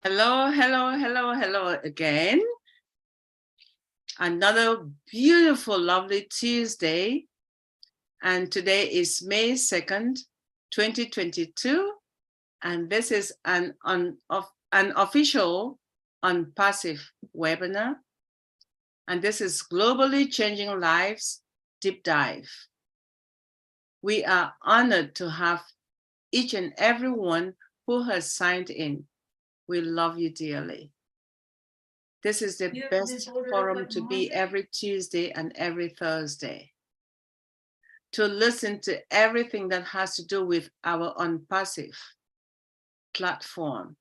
Hello, hello, hello, hello again. Another beautiful, lovely Tuesday. And today is May 2nd, 2022. And this is an official Unpassive webinar. And this is Globally Changing Lives Deep Dive. We are honored to have each and every one who has signed in. We love you dearly. This is the best forum to be every Tuesday and every Thursday, to listen to everything that has to do with our Unpassive platform.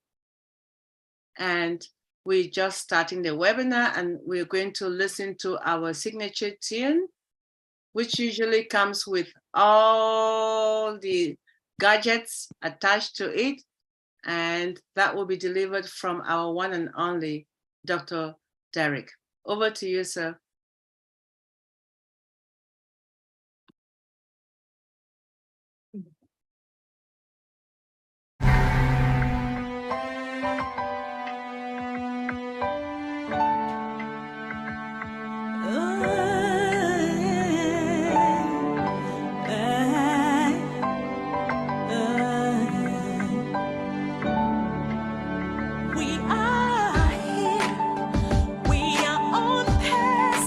And we're just starting the webinar, and we're going to listen to our signature tune, which usually comes with all the gadgets attached to it. And that will be delivered from our one and only Dr. Derek. Over to you, sir. We are here. We are on passive.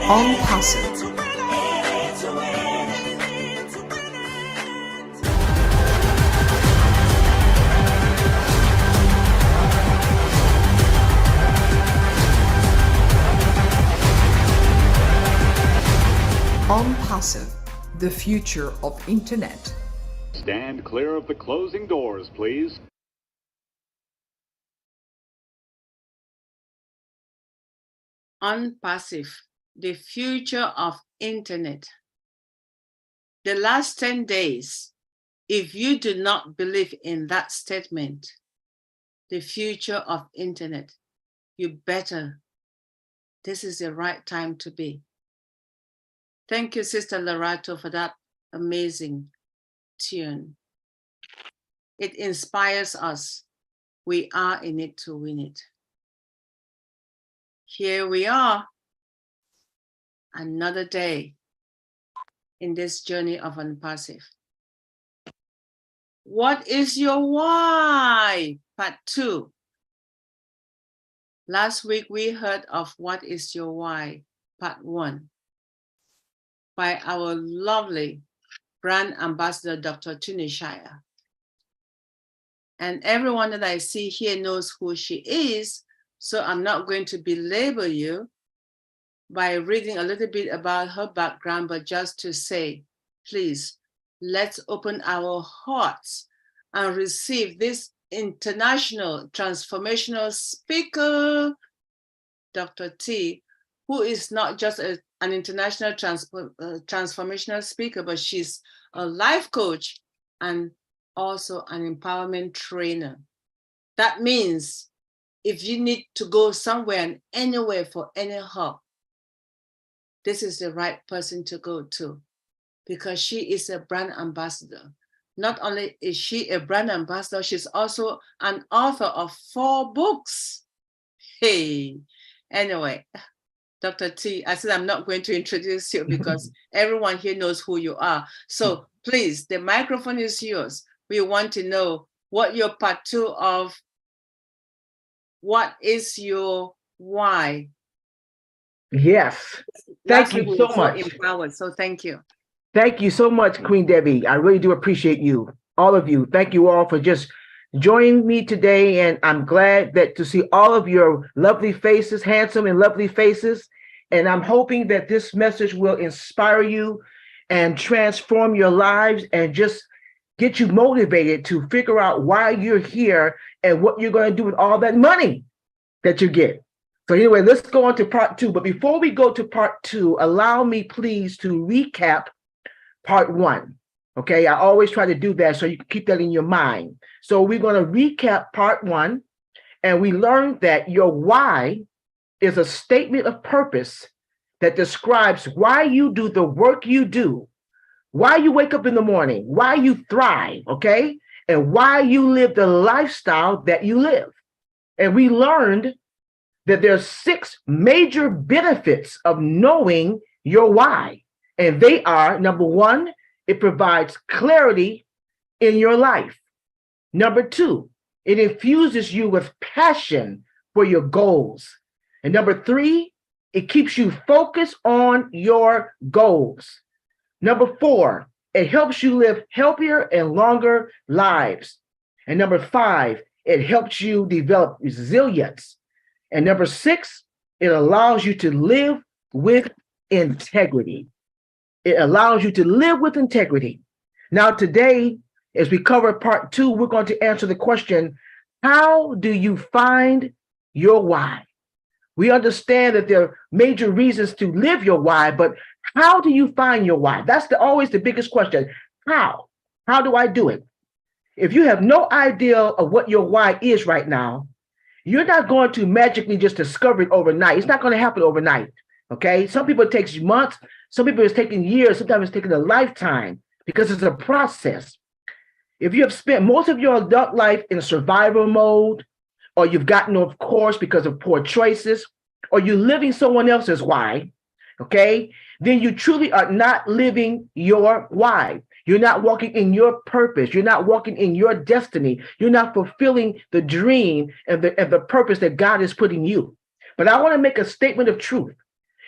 On Passive. On Passive, the future of internet. Stand clear of the closing doors, please. On Passive, the future of internet. The last 10 days, if you do not believe in that statement, the future of internet, you better. This is the right time to be. Thank you, Sister Larato, for that amazing tune. It inspires us. We are in it to win it. Here we are, another day in this journey of Unpassive. What is your why? Part 2. Last week we heard of What is Your Why? Part 1 by our lovely brand ambassador, Dr. Tunishaya. And everyone that I see here knows who she is, so I'm not going to belabor you by reading a little bit about her background, but just to say, please, let's open our hearts and receive this international transformational speaker, Dr. T, who is not just an international transformational speaker, but she's a life coach and also an empowerment trainer. That means if you need to go somewhere and anywhere for any help, this is the right person to go to, because she is a brand ambassador. Not only is she a brand ambassador, she's also an author of 4 books. Hey, anyway, Dr. T, I said I'm not going to introduce you because everyone here knows who you are. So please, the microphone is yours. We want to know what your part 2 of what is your why. Yes. Thank you so much. Empowered, so thank you. Thank you so much, Queen Debbie. I really do appreciate you, all of you. Thank you all for just joining me today. And I'm glad that to see all of your lovely faces, handsome and lovely faces. And I'm hoping that this message will inspire you and transform your lives and just get you motivated to figure out why you're here and what you're going to do with all that money that you get. So anyway, let's go on to part 2. But before we go to part 2, allow me please to recap part 1. Okay, I always try to do that so you can keep that in your mind. So we're going to recap part 1, and we learned that your why is a statement of purpose that describes why you do the work you do, why you wake up in the morning, why you thrive, okay, and why you live the lifestyle that you live. And we learned that there's 6 major benefits of knowing your why. And they are, number 1, it provides clarity in your life. Number 2, it infuses you with passion for your goals. And number 3, it keeps you focused on your goals. Number 4, it helps you live healthier and longer lives. And number 5, it helps you develop resilience. And number 6, it allows you to live with integrity. It allows you to live with integrity. Now, today, as we cover part 2, we're going to answer the question, how do you find your why? We understand that there are major reasons to live your why, but how do you find your why? That's always the biggest question. How? How do I do it? If you have no idea of what your why is right now, you're not going to magically just discover it overnight. It's not going to happen overnight, okay? Some people it takes months. Some people it's taking years. Sometimes it's taking a lifetime because it's a process. If you have spent most of your adult life in survival mode, or you've gotten off course because of poor choices, or you're living someone else's why, okay, then you truly are not living your why. You're not walking in your purpose. You're not walking in your destiny. You're not fulfilling the dream and the purpose that God is putting you. But I want to make a statement of truth.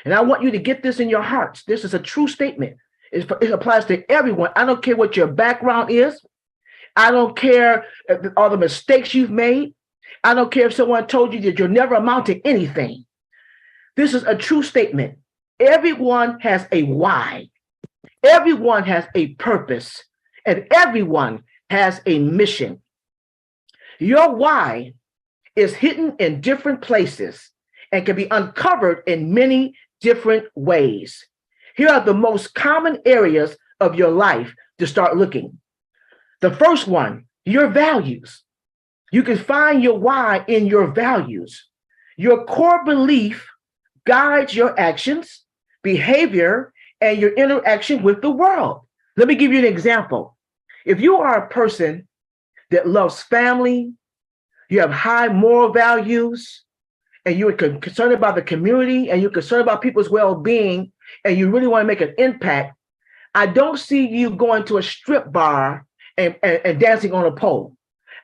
And I want you to get this in your hearts. This is a true statement. It applies to everyone. I don't care what your background is. I don't care all the mistakes you've made. I don't care if someone told you that you'll never amount to anything. This is a true statement. Everyone has a why. Everyone has a purpose, and everyone has a mission. Your why is hidden in different places and can be uncovered in many different ways. Here are the most common areas of your life to start looking. The first one, your values. You can find your why in your values. Your core belief guides your actions, behavior, and your interaction with the world. Let me give you an example. If you are a person that loves family, you have high moral values, and you're concerned about the community, and you're concerned about people's well-being, and you really want to make an impact, I don't see you going to a strip bar and dancing on a pole.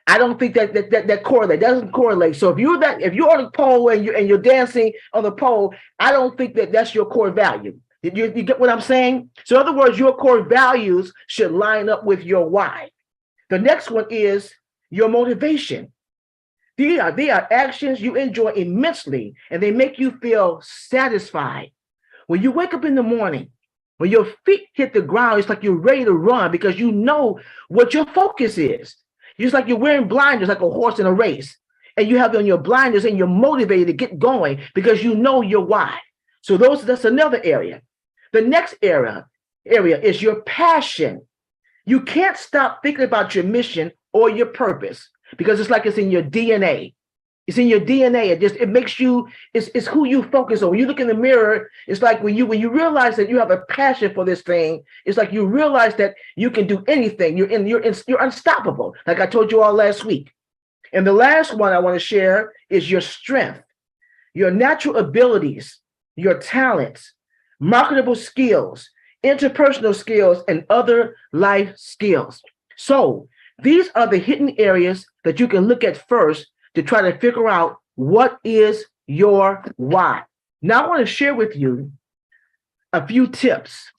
I don't think that correlates. That doesn't correlate. So if you're on a pole and you're dancing on the pole, I don't think that's your core value. You get what I'm saying? So in other words, your core values should line up with your why. The next one is your motivation. They are actions you enjoy immensely, and they make you feel satisfied. When you wake up in the morning, when your feet hit the ground, it's like you're ready to run because you know what your focus is. Just like you're wearing blinders like a horse in a race, and you have on your blinders and you're motivated to get going because you know your why. So that's another area. The next area is your passion. You can't stop thinking about your mission or your purpose because it's like it's in your DNA. It's in your DNA. It makes you, it's who you focus on. When you look in the mirror, it's like when you realize that you have a passion for this thing, it's like you realize that you can do anything. You're unstoppable, like I told you all last week. And the last one I want to share is your strength, your natural abilities, your talents, marketable skills, interpersonal skills, and other life skills. So these are the hidden areas that you can look at first to try to figure out what is your why. Now I want to share with you a few tips.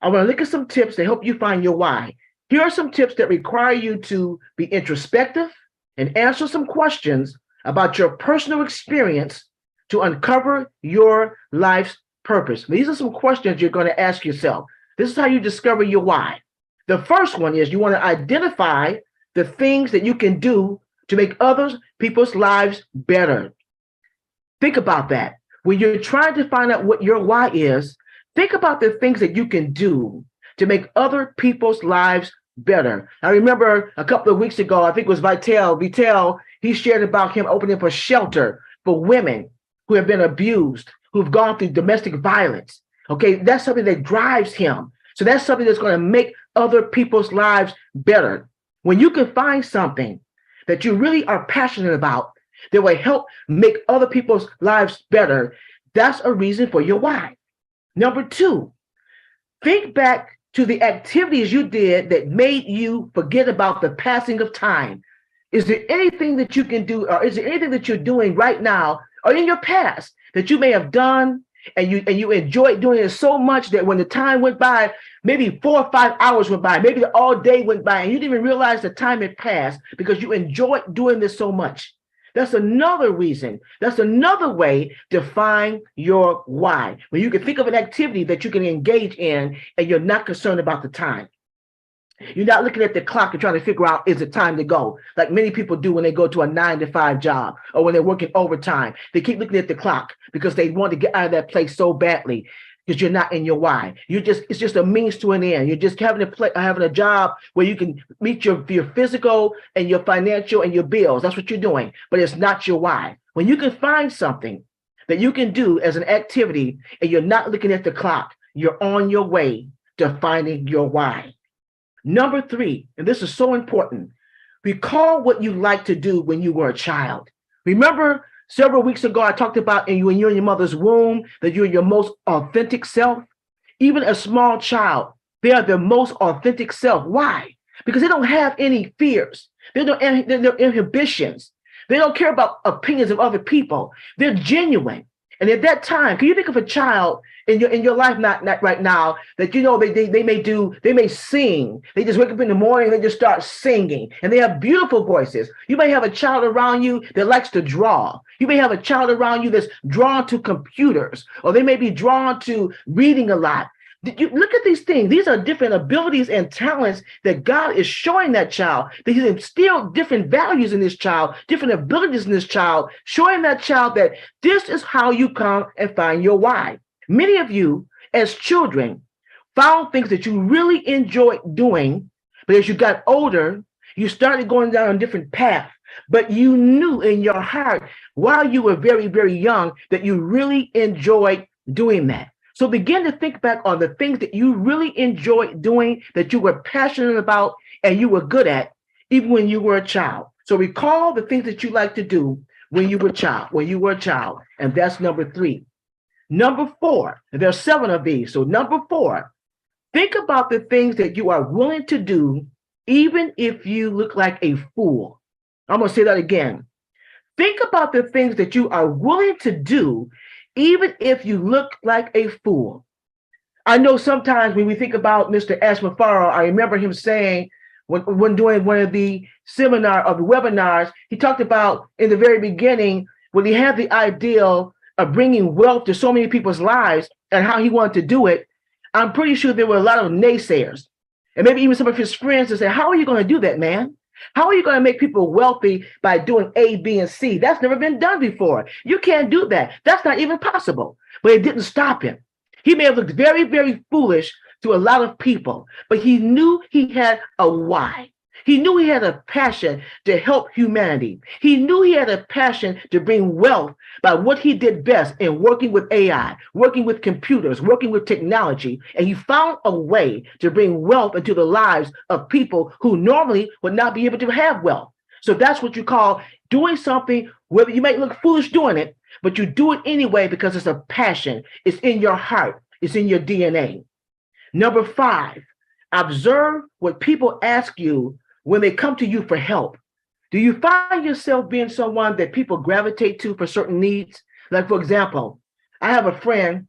I want to look at some tips to help you find your why. Here are some tips that require you to be introspective and answer some questions about your personal experience to uncover your life's purpose. These are some questions you're going to ask yourself. This is how you discover your why. The first one is you want to identify the things that you can do to make people's lives better. Think about that. When you're trying to find out what your why is, think about the things that you can do to make other people's lives better. I remember a couple of weeks ago, I think it was Vitel, he shared about him opening up a shelter for women who have been abused, who've gone through domestic violence. Okay, that's something that drives him. So that's something that's going to make other people's lives better. When you can find something that you really are passionate about that will help make other people's lives better, that's a reason for your why. Number two, think back to the activities you did that made you forget about the passing of time. Is there anything that you can do, or is there anything that you're doing right now or in your past that you may have done and you enjoyed doing it so much that when the time went by, maybe 4 or 5 hours went by, maybe all day went by, and you didn't even realize the time had passed because you enjoyed doing this so much? That's another reason. That's another way to find your why. When you can think of an activity that you can engage in and you're not concerned about the time. You're not looking at the clock and trying to figure out, is it time to go? Like many people do when they go to a 9-to-5 job or when they're working overtime. They keep looking at the clock because they want to get out of that place so badly because you're not in your why. It's just a means to an end. You're just having a job where you can meet your physical and your financial and your bills. That's what you're doing, but it's not your why. When you can find something that you can do as an activity and you're not looking at the clock, you're on your way to finding your why. Number three, and this is so important, recall what you liked to do when you were a child. Remember several weeks ago, I talked about when you're in your mother's womb, that you're your most authentic self. Even a small child, they are their most authentic self. Why? Because they don't have any fears. They don't have inhibitions. They don't care about opinions of other people. They're genuine. And at that time, can you think of a child in your life, not right now, that they may sing. They just wake up in the morning and they just start singing, and they have beautiful voices. You may have a child around you that likes to draw. You may have a child around you that's drawn to computers, or they may be drawn to reading a lot. You look at these things. These are different abilities and talents that God is showing that child. That He's instilled different values in this child, different abilities in this child, showing that child that this is how you come and find your why. Many of you, as children, found things that you really enjoyed doing, but as you got older, you started going down a different path. But you knew in your heart, while you were very, very young, that you really enjoyed doing that. So begin to think back on the things that you really enjoyed doing, that you were passionate about and you were good at, even when you were a child. So recall the things that you like to do when you were a child, and that's number 3. Number 4, and there's 7 of these. So number 4, think about the things that you are willing to do, even if you look like a fool. I'm going to say that again. Think about the things that you are willing to do, even if you look like a fool. I know sometimes when we think about Mr. Ashman Farrell, I remember him saying when doing one of the webinars, he talked about in the very beginning when he had the ideal of bringing wealth to so many people's lives and how he wanted to do it. I'm pretty sure there were a lot of naysayers, and maybe even some of his friends that said, "How are you going to do that, man? How are you going to make people wealthy by doing A, B, and C? That's never been done before. You can't do that. That's not even possible." But it didn't stop him. He may have looked very, very foolish to a lot of people, but he knew he had a why. He knew he had a passion to help humanity. He knew he had a passion to bring wealth by what he did best in working with AI, working with computers, working with technology. And he found a way to bring wealth into the lives of people who normally would not be able to have wealth. So that's what you call doing something, whether you might look foolish doing it, but you do it anyway because it's a passion. It's in your heart. It's in your DNA. Number 5, observe what people ask you when they come to you for help. Do you find yourself being someone that people gravitate to for certain needs? Like, for example, I have a friend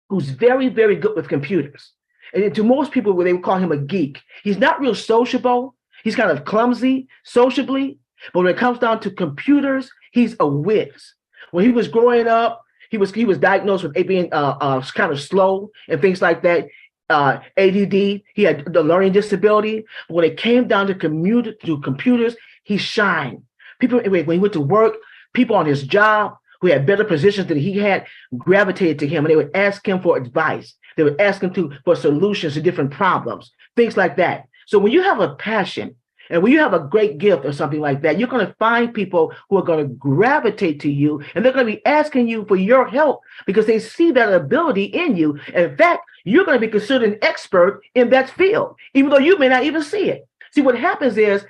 who's very, very good with computers. And to most people, they would call him a geek. He's not real sociable. He's kind of clumsy sociably. But when it comes down to computers, he's a whiz. When he was growing up, he was diagnosed with being kind of slow and things like that. ADD, he had the learning disability. But when it came down to computers, he shined. People, when he went to work, people on his job who had better positions than he had gravitated to him, and they would ask him for advice. They would ask him for solutions to different problems, things like that. So when you have a passion and when you have a great gift or something like that, you're going to find people who are going to gravitate to you, and they're going to be asking you for your help because they see that ability in you. And in fact, you're going to be considered an expert in that field, even though you may not even see it. See, what happens is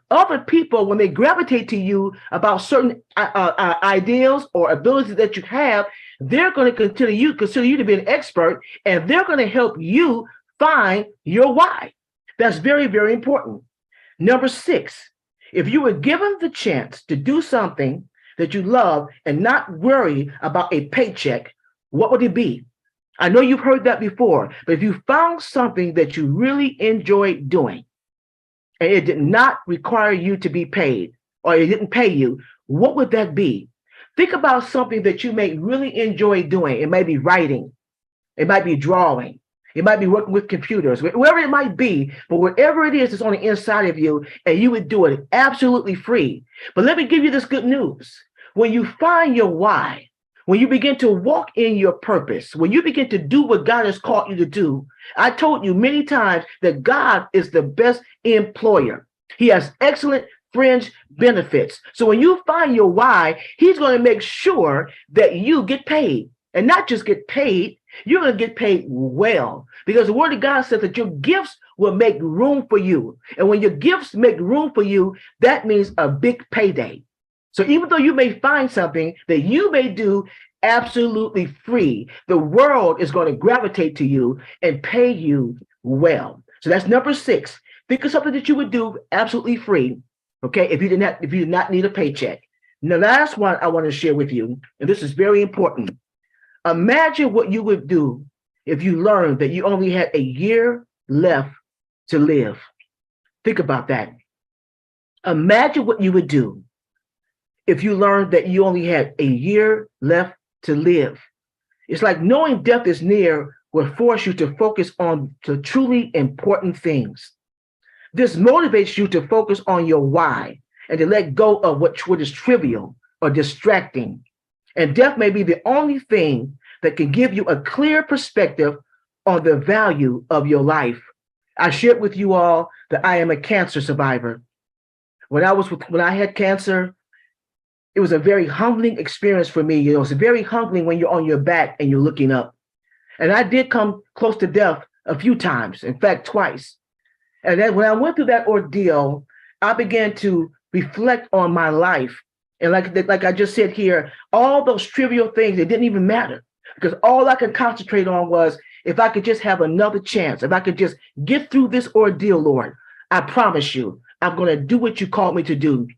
other people, when they gravitate to you about certain ideals or abilities that you have, they're going to consider you to be an expert, and they're going to help you find your why. That's very, very important. Number 6, if you were given the chance to do something that you love and not worry about a paycheck, what would it be? I know you've heard that before, but if you found something that you really enjoyed doing and it did not require you to be paid, or it didn't pay you, what would that be? Think about something that you may really enjoy doing. It might be writing. It might be drawing. It might be working with computers, wherever it might be, but whatever it is that's on the inside of you, and you would do it absolutely free. But let me give you this good news. When you find your why, when you begin to walk in your purpose, when you begin to do what God has called you to do, I told you many times that God is the best employer. He has excellent fringe benefits. So when you find your why, he's going to make sure that you get paid, and not just get paid, you're going to get paid well, because the word of God says that your gifts will make room for you. And when your gifts make room for you, that means a big payday. So even though you may find something that you may do absolutely free, the world is going to gravitate to you and pay you well. So that's number 6. Think of something that you would do absolutely free, okay, if you did not need a paycheck. And the last one I want to share with you, and this is very important. Imagine what you would do if you learned that you only had a year left to live. Think about that. Imagine what you would do if you learned that you only had a year left to live. It's like knowing death is near will force you to focus on the truly important things. This motivates you to focus on your why and to let go of what is trivial or distracting. And death may be the only thing that can give you a clear perspective on the value of your life. I shared with you all that I am a cancer survivor. When I had cancer, it was a very humbling experience for me. It's very humbling when you're on your back and you're looking up. And I did come close to death a few times, in fact, twice. And then when I went through that ordeal, I began to reflect on my life. And like I just said here, all those trivial things, it didn't even matter, because all I could concentrate on was, if I could just have another chance, if I could just get through this ordeal, Lord, I promise you, I'm going to do what you called me to do.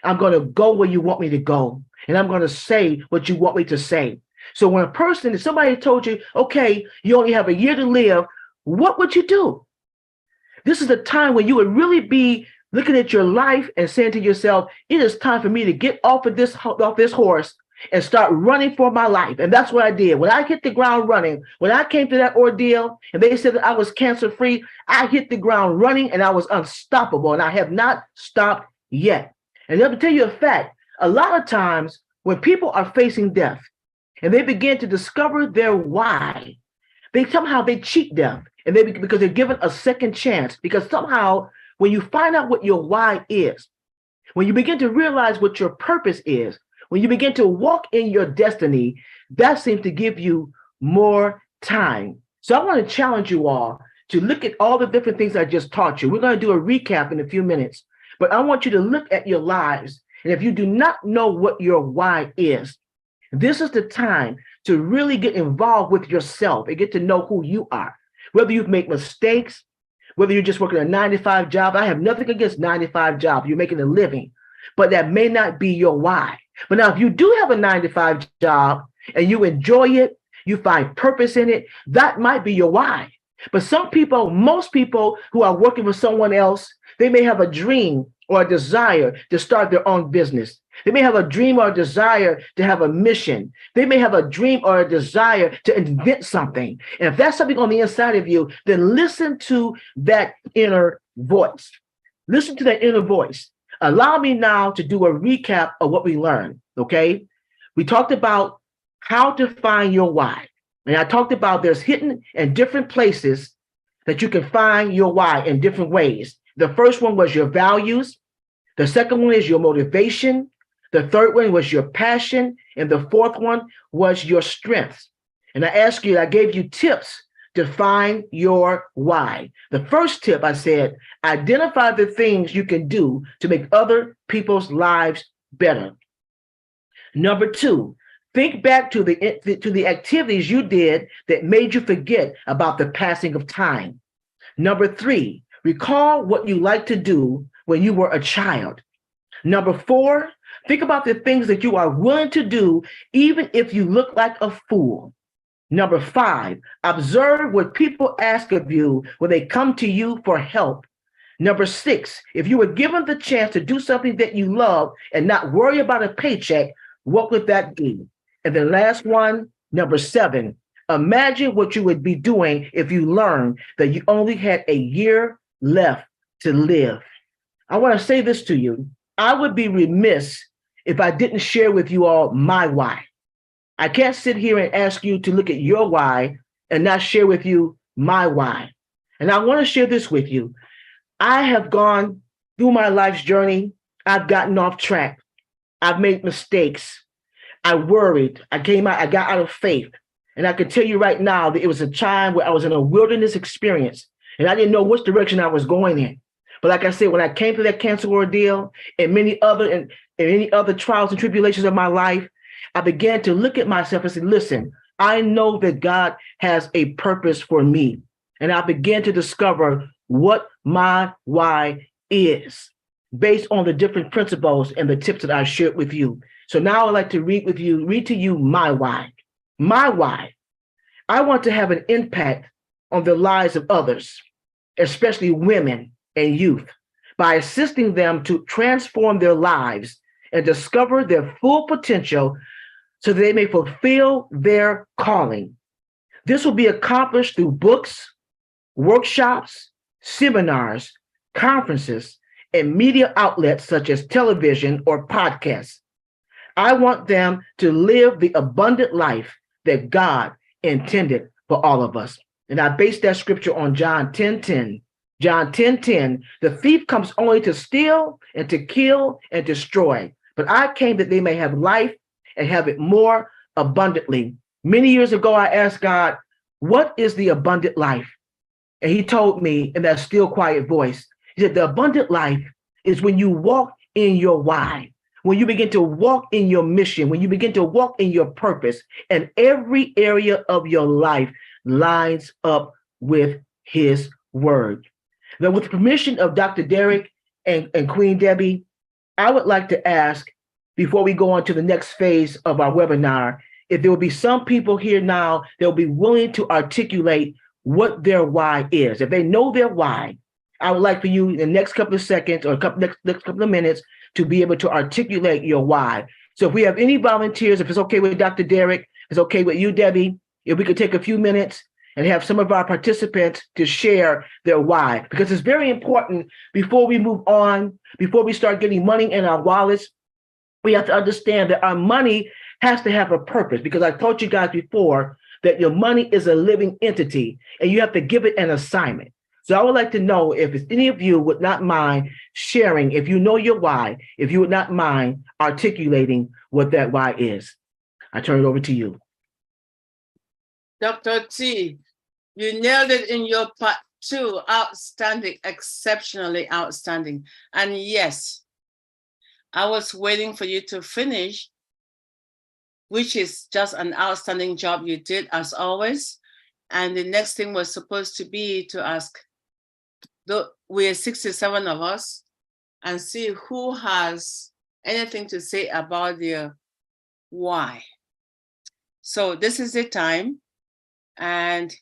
I'm going to go where you want me to go. And I'm going to say what you want me to say. So when if somebody told you, okay, you only have a year to live, what would you do? This is a time when you would really be looking at your life and saying to yourself, it is time for me to get off this horse and start running for my life. And that's what I did. When I hit the ground running, when I came to that ordeal and they said that I was cancer-free, I hit the ground running and I was unstoppable, and I have not stopped yet. And let me tell you a fact. A lot of times when people are facing death and they begin to discover their why, they cheat death, and because they're given a second chance. Because somehow when you find out what your why is, when you begin to realize what your purpose is, when you begin to walk in your destiny, that seems to give you more time. So I want to challenge you all to look at all the different things I just taught you. We're going to do a recap in a few minutes, but I want you to look at your lives. And if you do not know what your why is, this is the time to really get involved with yourself and get to know who you are. Whether you've made mistakes, whether you're just working a 9-to-5 job. I have nothing against 9-to-5 jobs. You're making a living, but that may not be your why. But now, if you do have a 9-to-5 job and you enjoy it, you find purpose in it, that might be your why. But most people who are working for someone else, they may have a dream or a desire to start their own business. They may have a dream or a desire to have a mission. They may have a dream or a desire to invent something. And if that's something on the inside of you, then listen to that inner voice. Listen to that inner voice. Allow me now to do a recap of what we learned, okay? We talked about how to find your why. And I talked about there's hidden in different places that you can find your why in different ways. The first one was your values. The second one is your motivation. The third one was your passion. And the fourth one was your strengths. And I gave you tips to find your why. The first tip, I said, identify the things you can do to make other people's lives better. Number two, think back to the activities you did that made you forget about the passing of time. Number three, recall what you liked to do when you were a child. Number four, think about the things that you are willing to do even if you look like a fool. Number five, observe what people ask of you when they come to you for help. Number six, if you were given the chance to do something that you love and not worry about a paycheck, what would that be? And the last one, number seven, imagine what you would be doing if you learned that you only had a year left to live. I want to say this to you. I would be remiss if I didn't share with you all my why. I can't sit here and ask you to look at your why and not share with you my why. And I want to share this with you. I have gone through my life's journey. I've gotten off track. I've made mistakes. I worried. I got out of faith. And I can tell you right now that it was a time where I was in a wilderness experience and I didn't know which direction I was going in. But like I said, when I came through that cancer ordeal and many other trials and tribulations of my life, I began to look at myself and say, listen, I know that God has a purpose for me. And I began to discover what my why is based on the different principles and the tips that I shared with you. So now I'd like to read to you my why. My why. I want to have an impact on the lives of others, especially women and youth, by assisting them to transform their lives and discover their full potential so they may fulfill their calling. This will be accomplished through books, workshops, seminars, conferences, and media outlets such as television or podcasts. I want them to live the abundant life that God intended for all of us. And I base that scripture on John 10:10. John 10:10, the thief comes only to steal and to kill and destroy. But I came that they may have life and have it more abundantly. Many years ago, I asked God, what is the abundant life? And he told me in that still quiet voice, he said, the abundant life is when you walk in your why, when you begin to walk in your mission, when you begin to walk in your purpose, and every area of your life lines up with his word. Now, with the permission of Dr. Derek and Queen Debbie, I would like to ask, before we go on to the next phase of our webinar, if there will be some people here now that will be willing to articulate what their why is. If they know their why, I would like for you in the next couple of seconds or next couple of minutes to be able to articulate your why. So if we have any volunteers, if it's okay with Dr. Derek, if it's okay with you, Debbie, if we could take a few minutes and have some of our participants to share their why, because it's very important before we move on, before we start getting money in our wallets, we have to understand that our money has to have a purpose, because I told you guys before that your money is a living entity and you have to give it an assignment. So I would like to know if any of you would not mind sharing, if you know your why, if you would not mind articulating what that why is. I turn it over to you. Dr. T, you nailed it in your part two. Outstanding, exceptionally outstanding. And yes, I was waiting for you to finish, which is just an outstanding job you did as always. And the next thing was supposed to be to ask, we're 67 of us, and see who has anything to say about their why. So this is the time. And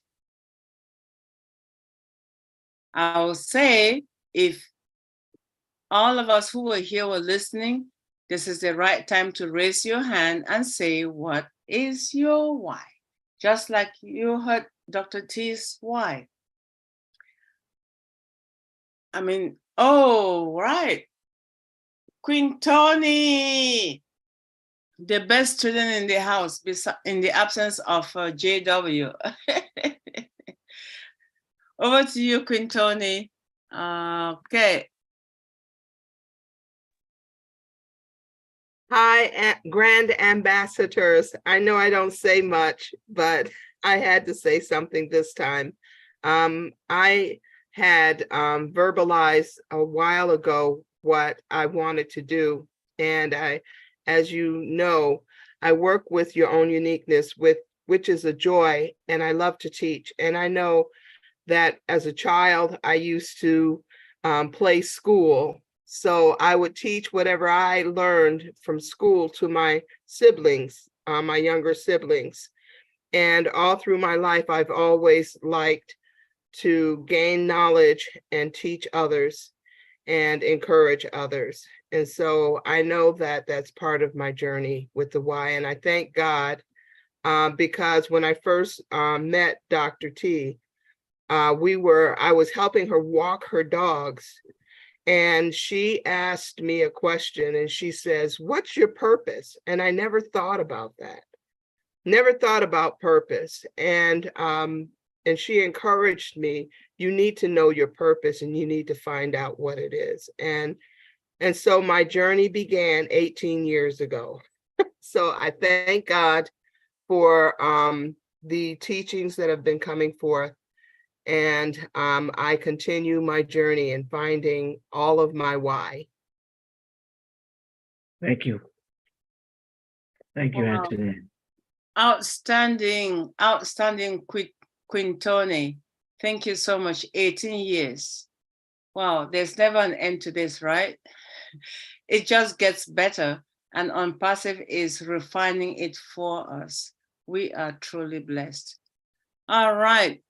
I'll say, if all of us who were here were listening, this is the right time to raise your hand and say, what is your why? Just like you heard Dr. T's why. I mean, oh, right. Queen Tony, the best student in the house, in the absence of JW. Over to you, Queen Tony. Okay. Hi, Grand Ambassadors. I know I don't say much, but I had to say something this time. I had verbalized a while ago what I wanted to do. And as you know, I work with Your Own Uniqueness, which is a joy, and I love to teach. And I know that as a child, I used to play school. So I would teach whatever I learned from school to my siblings, my younger siblings. And all through my life, I've always liked to gain knowledge and teach others and encourage others. And so I know that that's part of my journey with the why. And I thank God because when I first met Dr. T, I was helping her walk her dogs. And she asked me a question and she says, what's your purpose? And I never thought about that. Never thought about purpose. And she encouraged me, you need to know your purpose and you need to find out what it is. And so my journey began 18 years ago. So I thank God for the teachings that have been coming forth. And I continue my journey in finding all of my why. Thank you. Thank you, Wow. Antoinette. Outstanding, outstanding, Queen Tony. Thank you so much. 18 years. Wow, there's never an end to this, right? It just gets better. and OnPassive is refining it for us. We are truly blessed. All right.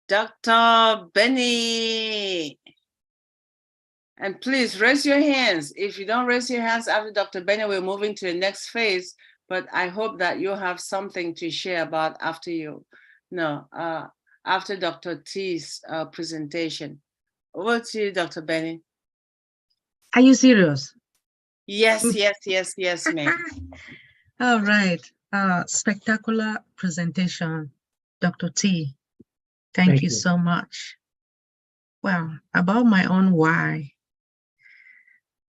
Dr. Benny. And please raise your hands. If you don't raise your hands after Dr. Benny, we're moving to the next phase. But I hope that you have something to share about after after Dr. T's presentation. Over to you, Dr. Benny. Are you serious? Yes, ma'am. All right. Spectacular presentation, Dr. T. Thank you so much. Well, about my own why.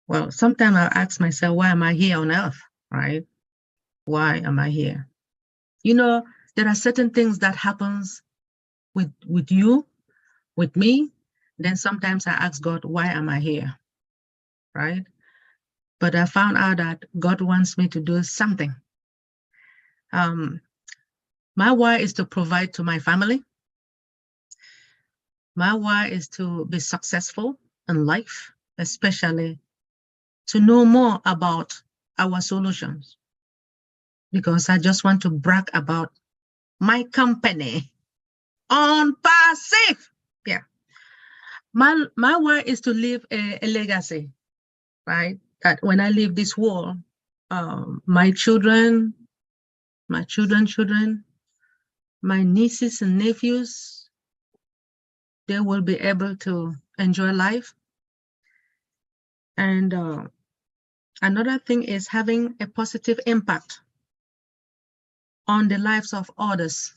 Well, sometimes I ask myself, why am I here on earth, right? Why am I here? You know, there are certain things that happens with you, with me. Then sometimes I ask God, why am I here, right? But I found out that God wants me to do something. My why is to provide to my family. My why is to be successful in life, especially to know more about our solutions, because I just want to brag about my company, OnPassive. Yeah. My why is to leave a legacy, right? That when I leave this world, my children, my nieces and nephews, they will be able to enjoy life. And another thing is having a positive impact on the lives of others.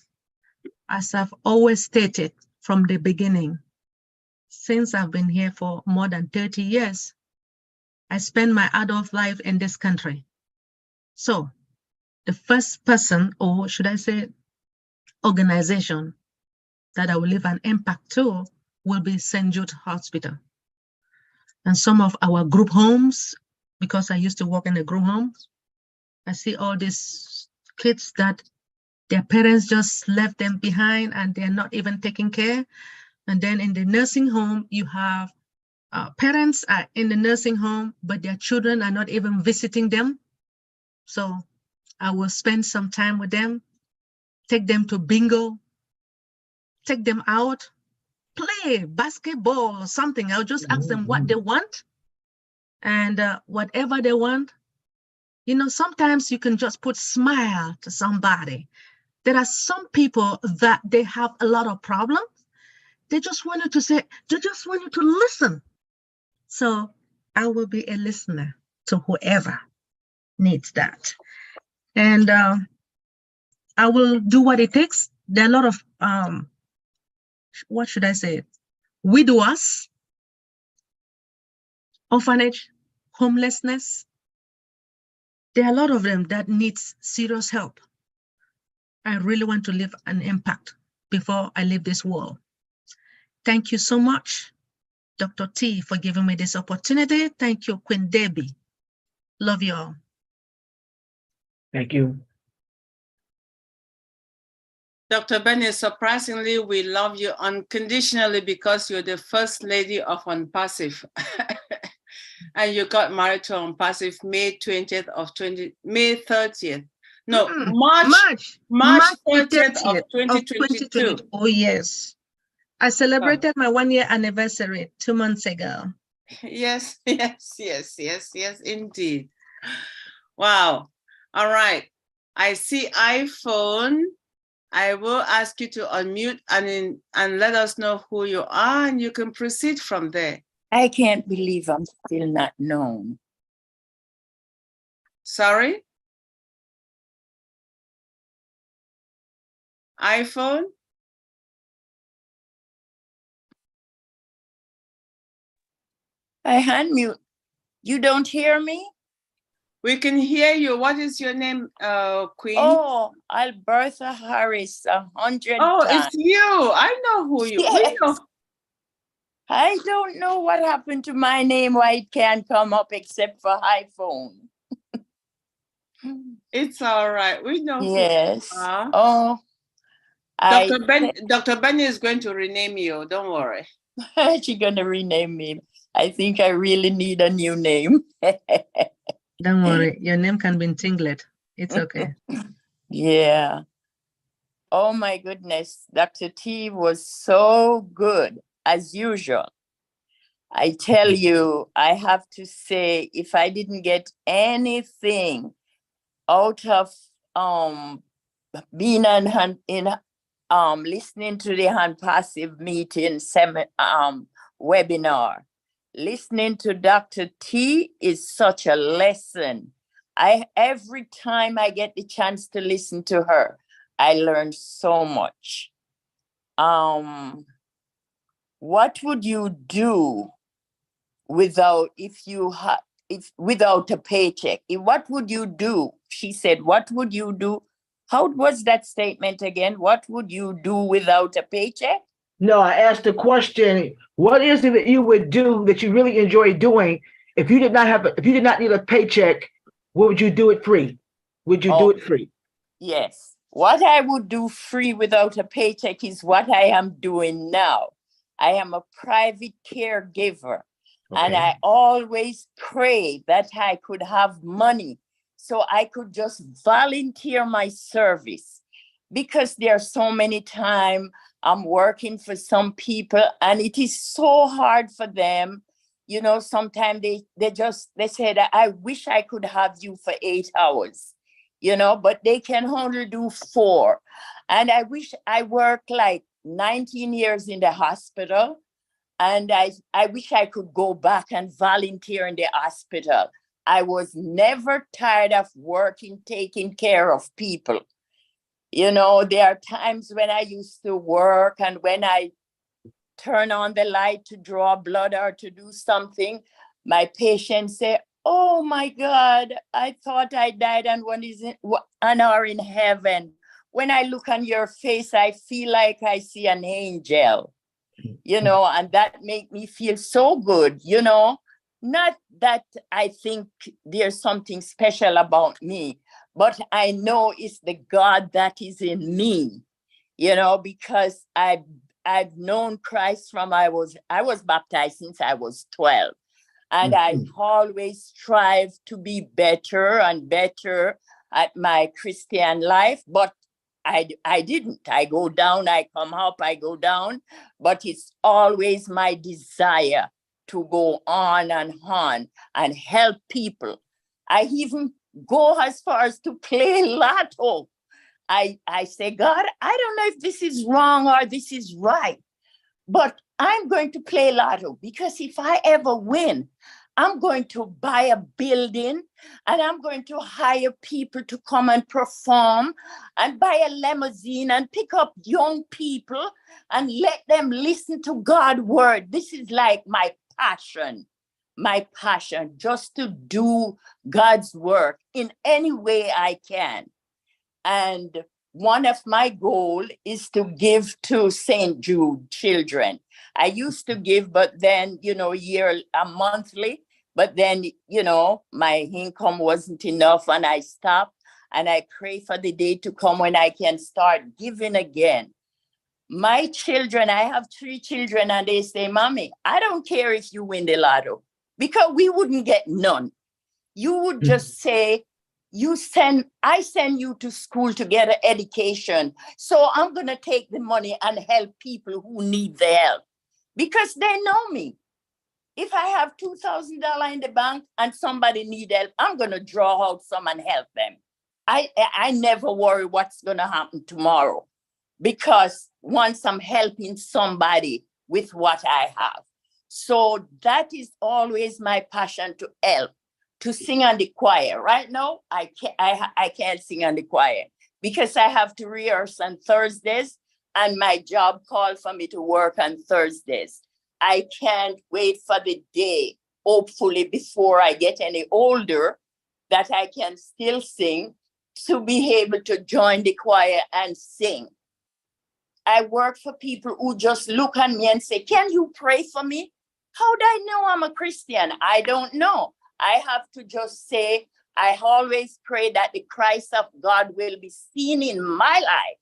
As I've always stated from the beginning, since I've been here for more than 30 years, I spent my adult life in this country. So the first person, or should I say organization, that I will leave an impact to will be St. Jude Hospital. And some of our group homes, because I used to work in the group homes, I see all these kids that their parents just left them behind and they're not even taking care. And then in the nursing home, you have parents are in the nursing home, but their children are not even visiting them. So I will spend some time with them, take them to bingo, take them out, play basketball or something. I'll just ask them what they want. And whatever they want, you know, sometimes you can just put smile to somebody. There are some people that they have a lot of problems. They just want you to say, they just want you to listen. So I will be a listener to whoever needs that. And I will do what it takes. There are a lot of, what should I say? Widowers, orphanage, homelessness. There are a lot of them that needs serious help. I really want to leave an impact before I leave this world. Thank you so much, Dr. T, for giving me this opportunity. Thank you, Queen Debbie. Love you all. Thank you. Dr. Benny, surprisingly, we love you unconditionally because you're the first lady of OnPassive. And you got married to OnPassive May 30th. No, March 30th of 2022. Oh, yes. I celebrated my 1-year anniversary 2 months ago. Yes, indeed. Wow. All right. I see iPhone. I will ask you to unmute and let us know who you are, and you can proceed from there. I can't believe I'm still not known. Sorry? iPhone? I unmute. You don't hear me? We can hear you. What is your name, Queen? Oh, Alberta Harris, 100 Oh, times. it's you. I know who you are. Yes. I don't know what happened to my name, why it can't come up except for iPhone. It's all right. We know Yes. who you are. Oh, Dr. Benny is going to rename you. Don't worry. She's going to rename me. I think I really need a new name. Don't worry, your name can be Tinglet. It's okay. Yeah. Oh my goodness, Dr. T was so good as usual. I tell you, I have to say, if I didn't get anything out of being listening to the hand passive meeting webinar, listening to Dr. T is such a lesson. Every time I get the chance to listen to her, I learn so much. What would you do without a paycheck? What would you do? She said, what would you do? How was that statement again? What would you do without a paycheck? No, I asked the question, what is it that you would do that you really enjoy doing if you did not need a paycheck? Would you do it free? Would you do it free? Yes. What I would do free without a paycheck is what I am doing now. I am a private caregiver. And I always pray that I could have money so I could just volunteer my service, because there are so many times I'm working for some people and it is so hard for them. You know, sometimes they say that I wish I could have you for 8 hours, you know, but they can only do 4. And I wish I worked like 19 years in the hospital. And I wish I could go back and volunteer in the hospital. I was never tired of working, taking care of people. You know, there are times when I used to work and when I turn on the light to draw blood or to do something, my patients say, oh my God, I thought I died and one is in heaven. When I look on your face, I feel like I see an angel. You know, and that make me feel so good, you know, not that I think there's something special about me, but I know it's the God that is in me, you know, because I've known Christ from I was baptized since I was 12. And I always strive to be better and better at my Christian life, but I didn't. I go down, I come up, I go down, but it's always my desire to go on and help people. I even go as far as to play lotto. I say, God, I don't know if this is wrong or this is right, but I'm going to play lotto, because if I ever win, I'm going to buy a building and I'm going to hire people to come and perform and buy a limousine and pick up young people and let them listen to God's word. This is like my passion, just to do God's work in any way I can. And one of my goals is to give to St. Jude children. I used to give, but then, you know, monthly, but then, you know, my income wasn't enough and I stopped, and I pray for the day to come when I can start giving again. My children, I have 3 children, and they say, Mommy, I don't care if you win the lotto, because we wouldn't get none. You would just say, I send you to school to get an education. So I'm going to take the money and help people who need the help, because they know me. If I have $2,000 in the bank and somebody need help, I'm going to draw out some and help them. I never worry what's going to happen tomorrow, because once I'm helping somebody with what I have. So that is always my passion, to help, to sing on the choir. Right now, I can't sing on the choir because I have to rehearse on Thursdays and my job called for me to work on Thursdays. I can't wait for the day, hopefully before I get any older, that I can still sing, to be able to join the choir and sing. I work for people who just look at me and say, can you pray for me? How do I know I'm a Christian? I don't know. I have to just say, I always pray that the Christ of God will be seen in my life.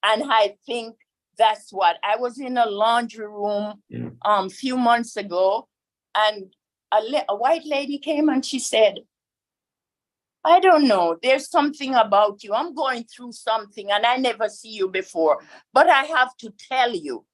And I think that's what I was in a laundry room a few months ago, and a white lady came and she said, I don't know. There's something about you. I'm going through something and I never see you before, but I have to tell you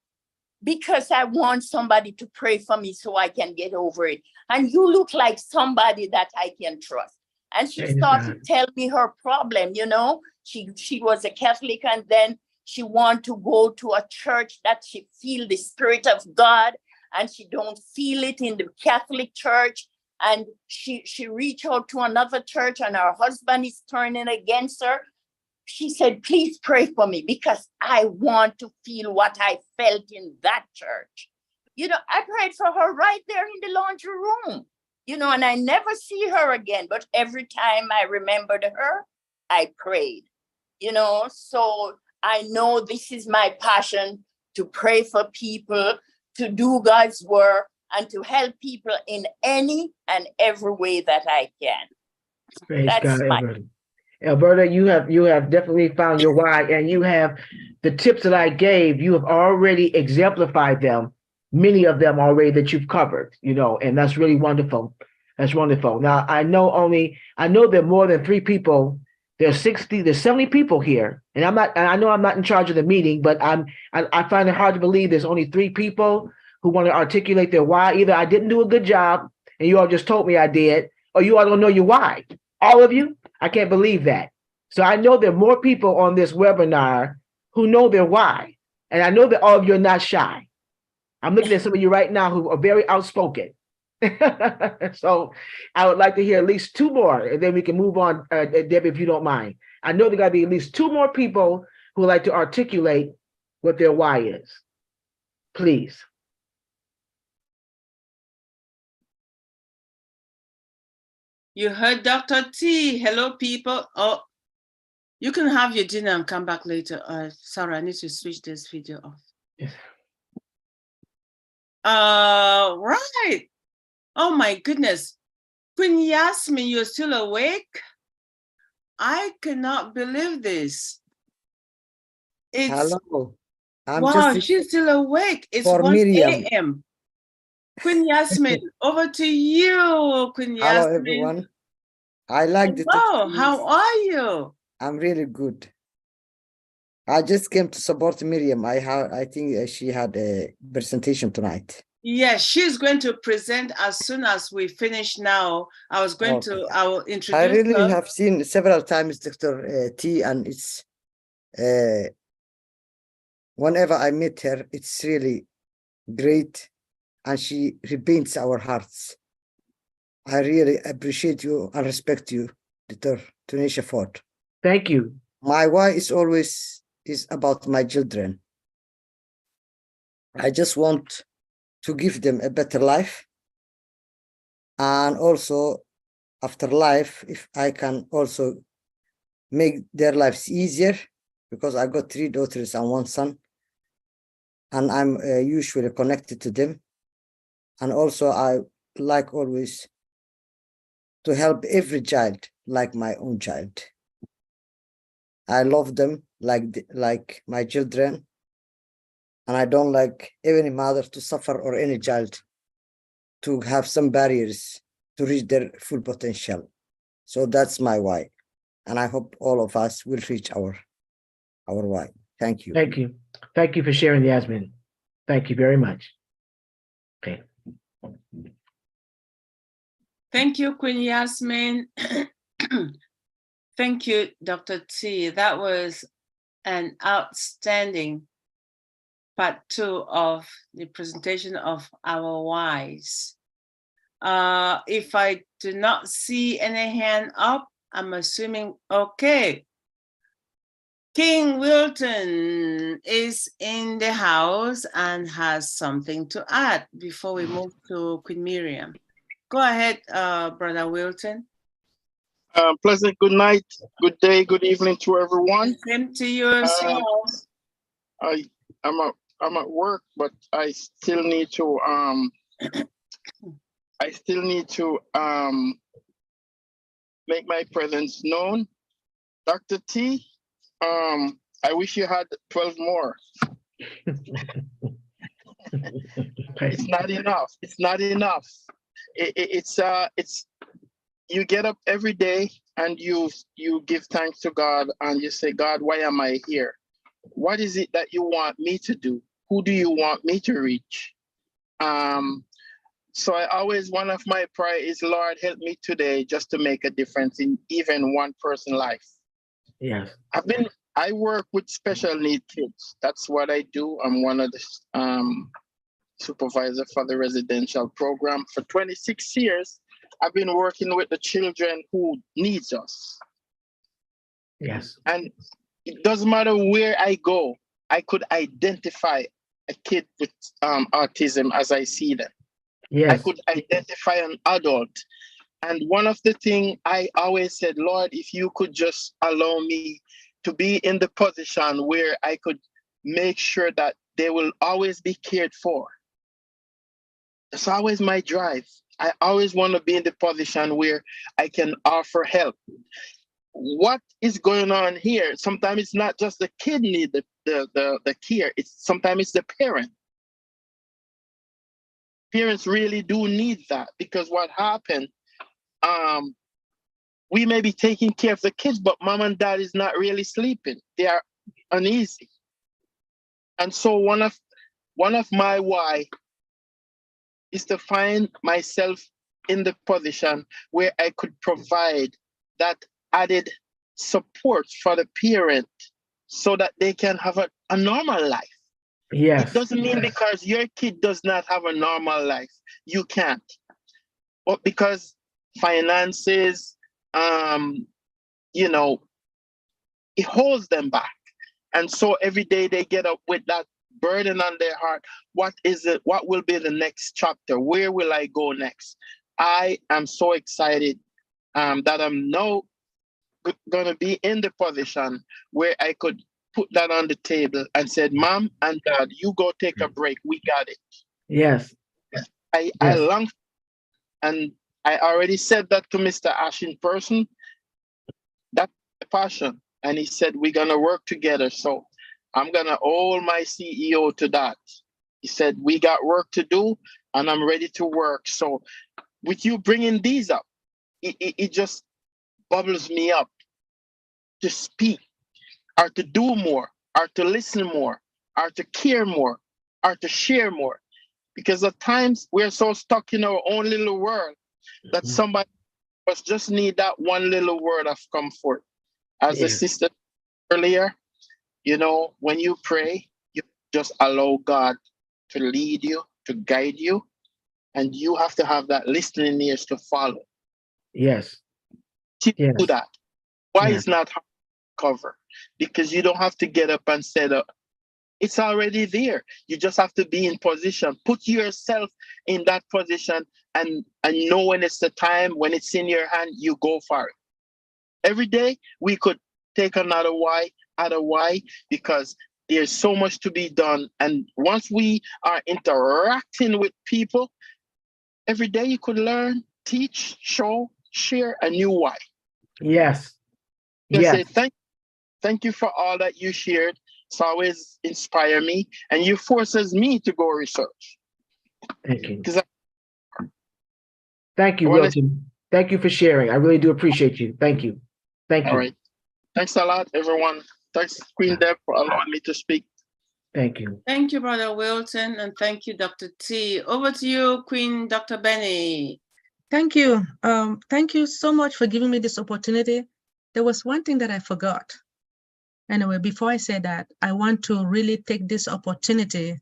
because I want somebody to pray for me so I can get over it. And you look like somebody that I can trust. And she Praise started God. to tell me her problem, you know. She was a Catholic and then she want to go to a church that she feel the Spirit of God and she don't feel it in the Catholic church. And she reached out to another church and her husband is turning against her. She said, please pray for me because I want to feel what I felt in that church. You know, I prayed for her right there in the laundry room, you know, and I never see her again. But every time I remembered her, I prayed, you know. So I know this is my passion, to pray for people, to do God's work, and to help people in any and every way that I can. Praise That's God, my Alberta. Alberta, you have definitely found your why, and you have the tips that I gave. You have already exemplified them, many of them already that you've covered. You know, and that's really wonderful. That's wonderful. Now I know there are more than 3 people. There's 70 people here, and I know I'm not in charge of the meeting, but I find it hard to believe there's only 3 people who want to articulate their why. Either I didn't do a good job, and you all just told me I did, or you all don't know your why. All of you. I can't believe that. So I know there are more people on this webinar who know their why. And I know that all of you are not shy. I'm looking at some of you right now who are very outspoken. So I would like to hear at least 2 more, and then we can move on, Debbie, if you don't mind. I know there got to be at least 2 more people who would like to articulate what their why is. Please. You heard Dr. T. Hello, people. Oh, you can have your dinner and come back later. Sorry, I need to switch this video off. Yes. Right. Oh my goodness. Queen Yasmin, you're still awake? I cannot believe this. It's Hello. I'm wow, just she's still awake. It's for 1 Miriam. a.m. Queen Yasmin, over to you, Queen Hello, Yasmin. everyone. I like the Hello, topic. how are you? I'm really good. I just came to support Miriam. I think she had a presentation tonight. Yes, she's going to present as soon as we finish now. I will introduce I really her. have seen several times Dr. T, and it's whenever I meet her, it's really great, and she repaints our hearts. I really appreciate you and respect you, Dr. Tanisha Ford. Thank you. My why is always about my children. I just want to give them a better life, and also after life, if I can also make their lives easier, because I got 3 daughters and 1 son, and I'm usually connected to them. And also I like always to help every child like my own child. I love them like my children, and I don't like any mother to suffer or any child to have some barriers to reach their full potential. So that's my why, and I hope all of us will reach our why. Thank you. Thank you. Thank you for sharing, Yasmin. Thank you very much. Okay. Thank you, Queen Yasmin. Thank you, Dr. T. That was an outstanding part 2 of the presentation of our whys. If I do not see any hand up, I'm assuming, okay. King Wilton is in the house and has something to add before we move to Queen Miriam. Go ahead, Brother Wilton. Pleasant good night, good day, good evening to everyone. Same to you as well. I'm at work, but I still need to make my presence known. Dr. T, I wish you had 12 more. It's not enough. It's not enough. It's you get up every day and you give thanks to God and you say, God, why am I here? What is it that you want me to do? Who do you want me to reach? So I always, one of my prayer is, Lord, help me today just to make a difference in even one person's life. Yes. I work with special need kids. That's what I do. I'm one of the supervisor for the residential program. For 26 years, I've been working with the children who needs us. Yes. And it doesn't matter where I go, I could identify a kid with autism as I see them. Yes. I could identify an adult. And one of the things I always said, Lord, if you could just allow me to be in the position where I could make sure that they will always be cared for. That's always my drive. I always want to be in the position where I can offer help. What is going on here? Sometimes it's not just the kid need the care. Sometimes it's the parent. Parents really do need that, because what happened, we may be taking care of the kids, but mom and dad is not really sleeping. They are uneasy. And so one of my why is to find myself in the position where I could provide that added support for the parent so that they can have a normal life. Yes. It doesn't mean because your kid does not have a normal life, you can't. But because finances, it holds them back. And so every day they get up with that burden on their heart. What is it? What will be the next chapter? Where will I go next? I am so excited that I'm now going to be in the position where I could put that on the table and said, Mom and Dad, you go take a break. We got it. Yes. I long, and I already said that to Mr. Ash in person. That's the passion. And he said, we're going to work together. So I'm going to hold my CEO to that. He said, we got work to do and I'm ready to work. So with you bringing these up, it just bubbles me up to speak or to do more or to listen more or to care more or to share more. Because at times we're so stuck in our own little world that somebody must just need that one little word of comfort. As the sister earlier, when you pray, you just allow God to lead you, to guide you, and you have to have that listening ears to follow. Yes. To do that. Why is not hard to cover? Because you don't have to get up and set up. It's already there. You just have to be in position. Put yourself in that position and know when it's the time, when it's in your hand, you go for it. Every day we could take another why, because there's so much to be done. And once we are interacting with people, every day you could learn, teach, show, share a new why. Yes. Say thank you for all that you shared. It's always inspire me, and you forces me to go research. Thank you. I Thank you, Wilton. Thank you for sharing. I really do appreciate you. Thank you. Thank you. All right. Thanks a lot, everyone. Thanks, Queen Deb, for allowing me to speak. Thank you. Thank you, Brother Wilton, and thank you, Dr. T. Over to you, Queen Dr. Benny. Thank you. Thank you so much for giving me this opportunity. There was one thing that I forgot. Anyway, before I say that, I want to really take this opportunity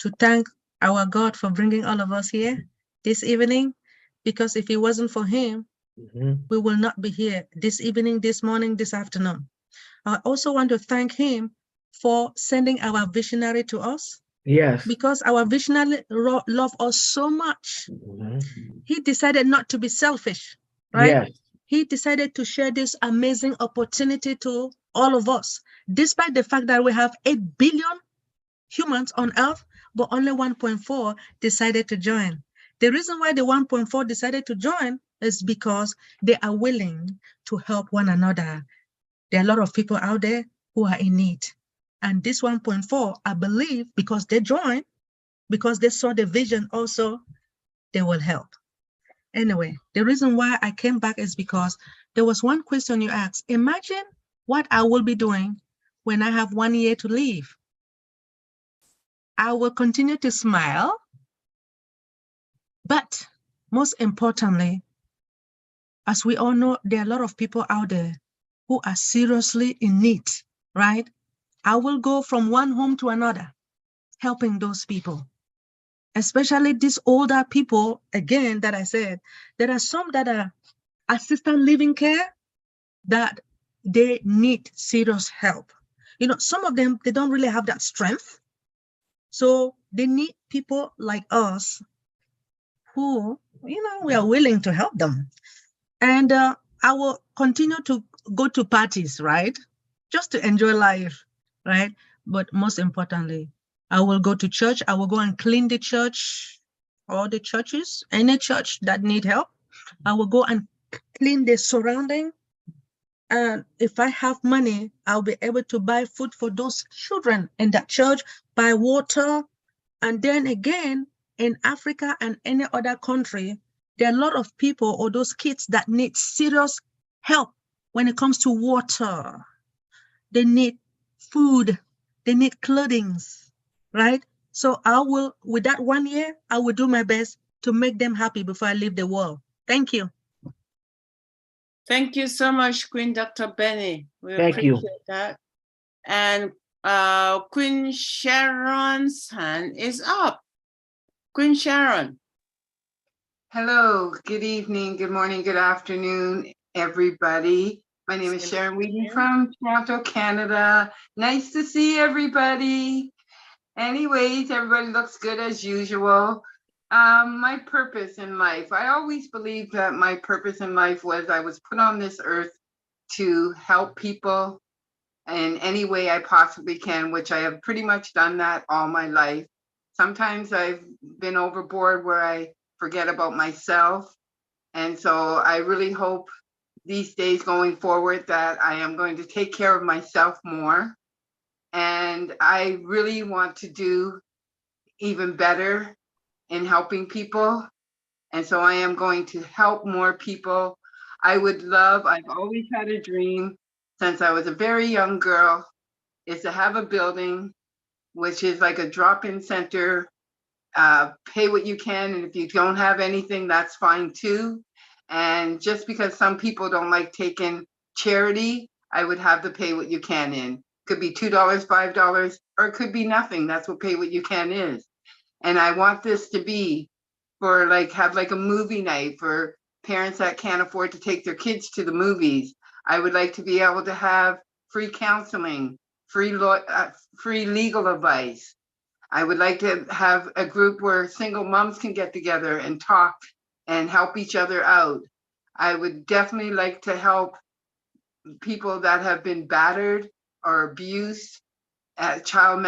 to thank our God for bringing all of us here this evening, because if it wasn't for him, we will not be here this evening, this morning, this afternoon. I also want to thank him for sending our visionary to us. Yes. Because our visionary loved us so much. He decided not to be selfish, right? Yes. He decided to share this amazing opportunity to all of us, despite the fact that we have 8 billion humans on Earth, but only 1.4 decided to join. The reason why the 1.4 decided to join is because they are willing to help one another. There are a lot of people out there who are in need. And this 1.4, I believe, because they joined, because they saw the vision also, they will help. Anyway, the reason why I came back is because there was one question you asked. Imagine what I will be doing when I have 1 year to live. I will continue to smile, but most importantly, as we all know, there are a lot of people out there who are seriously in need, right? I will go from one home to another, helping those people, especially these older people, again, that I said, there are some that are assistant living care that they need serious help. You know, some of them, they don't really have that strength. So they need people like us who, you know, we are willing to help them. And I will continue to go to parties, right? Just to enjoy life, right? But most importantly, I will go to church. I will go and clean the church, all the churches, any church that need help. I will go and clean the surrounding. And if I have money, I'll be able to buy food for those children in that church, buy water. And then again, in Africa and any other country, there are a lot of people or those kids that need serious help when it comes to water. They need food, they need clothing, right? So I will, with that 1 year, I will do my best to make them happy before I leave the world. Thank you. Thank you so much, Queen Dr. Benny. We Thank you. appreciate that. And Queen Sharon's hand is up. Queen Sharon. Hello, good evening, good morning, good afternoon, everybody. My name is Sharon Whedon from Toronto, Canada. Nice to see everybody. Anyways, everybody looks good as usual. My purpose in life. I always believed that my purpose in life was I was put on this earth to help people in any way I possibly can, which I have pretty much done that all my life. Sometimes I've been overboard where I forget about myself. And so I really hope these days going forward that I am going to take care of myself more. And I really want to do even better in helping people. And so I am going to help more people. I would love, I've always had a dream since I was a very young girl, is to have a building which is like a drop-in center. Pay what you can, and if you don't have anything, that's fine too. And just because some people don't like taking charity, I would have the pay what you can in. Could be $2, $5, or it could be nothing. That's what pay what you can is. And I want this to be for like, have like a movie night for parents that can't afford to take their kids to the movies. I would like to be able to have free counseling, free legal advice. I would like to have a group where single moms can get together and talk and help each other out. I would definitely like to help people that have been battered or abused, child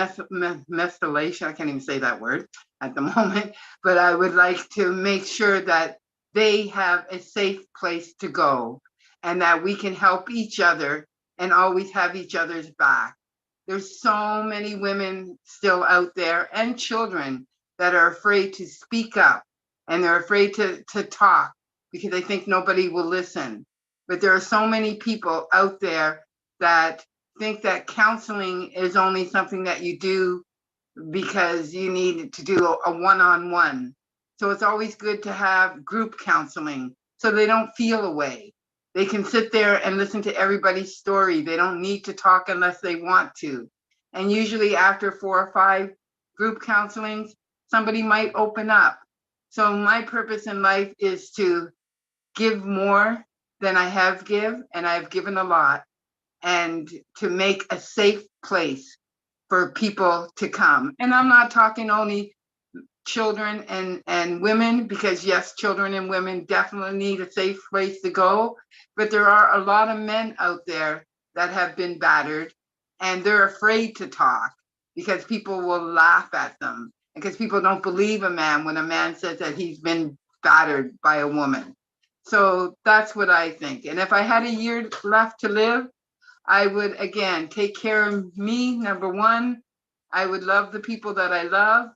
molestation, I can't even say that word at the moment, but I would like to make sure that they have a safe place to go and that we can help each other and always have each other's back. There's so many women still out there and children that are afraid to speak up and they're afraid to talk because they think nobody will listen. But there are so many people out there that think that counseling is only something that you do because you need to do a one-on-one. So it's always good to have group counseling so they don't feel away. They can sit there and listen to everybody's story. They don't need to talk unless they want to. And usually after 4 or 5 group counselings, somebody might open up. So my purpose in life is to give more than I have give, and I've given a lot, and to make a safe place for people to come. And I'm not talking only children and women, because yes, children and women definitely need a safe place to go, but there are a lot of men out there that have been battered and they're afraid to talk because people will laugh at them, because people don't believe a man when a man says that he's been battered by a woman. So that's what I think. And if I had a year left to live, I would again take care of me, number one. I would love the people that I love,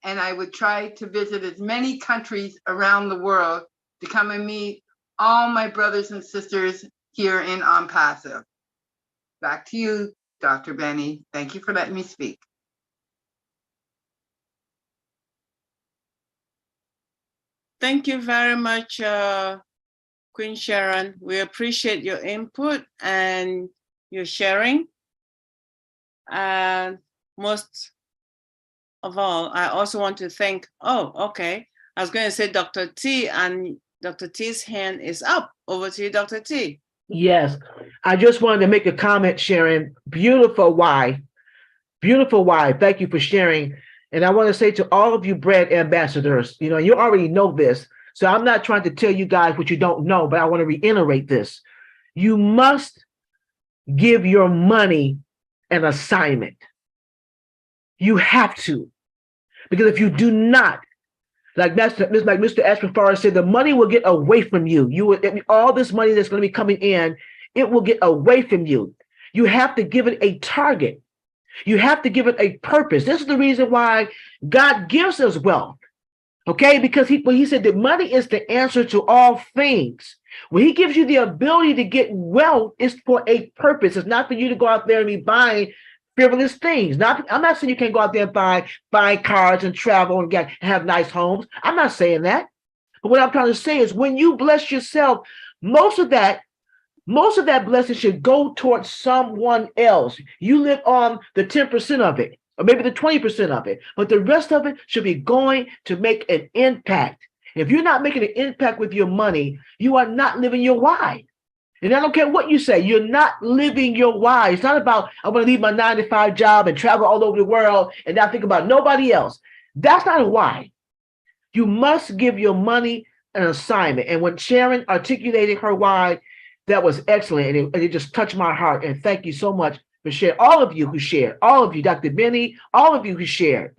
and I would try to visit as many countries around the world to come and meet all my brothers and sisters here in On Passive. Back to you, Dr. Benny. Thank you for letting me speak. Thank you very much, Queen Sharon. We appreciate your input and your sharing. And most of all, I also want to thank, I was going to say Dr. T, and Dr. T's hand is up. Over to you, Dr. T. Yes, I just wanted to make a comment, Sharon. Beautiful why. Beautiful why. Thank you for sharing. And I want to say to all of you brand ambassadors, you already know this. So I'm not trying to tell you guys what you don't know, but I want to reiterate this. You must give your money an assignment. You have to. Because if you do not, like Mr. Ashton Forrest said, the money will get away from you. All this money that's going to be coming in, it will get away from you. You have to give it a target. You have to give it a purpose. This is the reason why God gives us wealth. Okay, because when he said that money is the answer to all things. When he gives you the ability to get wealth, it's for a purpose. It's not for you to go out there and be buying frivolous things. I'm not saying you can't go out there and buy cars and travel and have nice homes. I'm not saying that. But what I'm trying to say is when you bless yourself, most of that blessing should go towards someone else. You live on the 10% of it, or maybe the 20% of it, but the rest of it should be going to make an impact. If you're not making an impact with your money, you are not living your why. And I don't care what you say, you're not living your why. It's not about, I'm going to leave my 9-to-5 job and travel all over the world and not think about nobody else. That's not a why. You must give your money an assignment. And when Sharon articulated her why, that was excellent. And it just touched my heart. And thank you so much for sharing. All of you who shared, all of you, Dr. Benny, all of you who shared,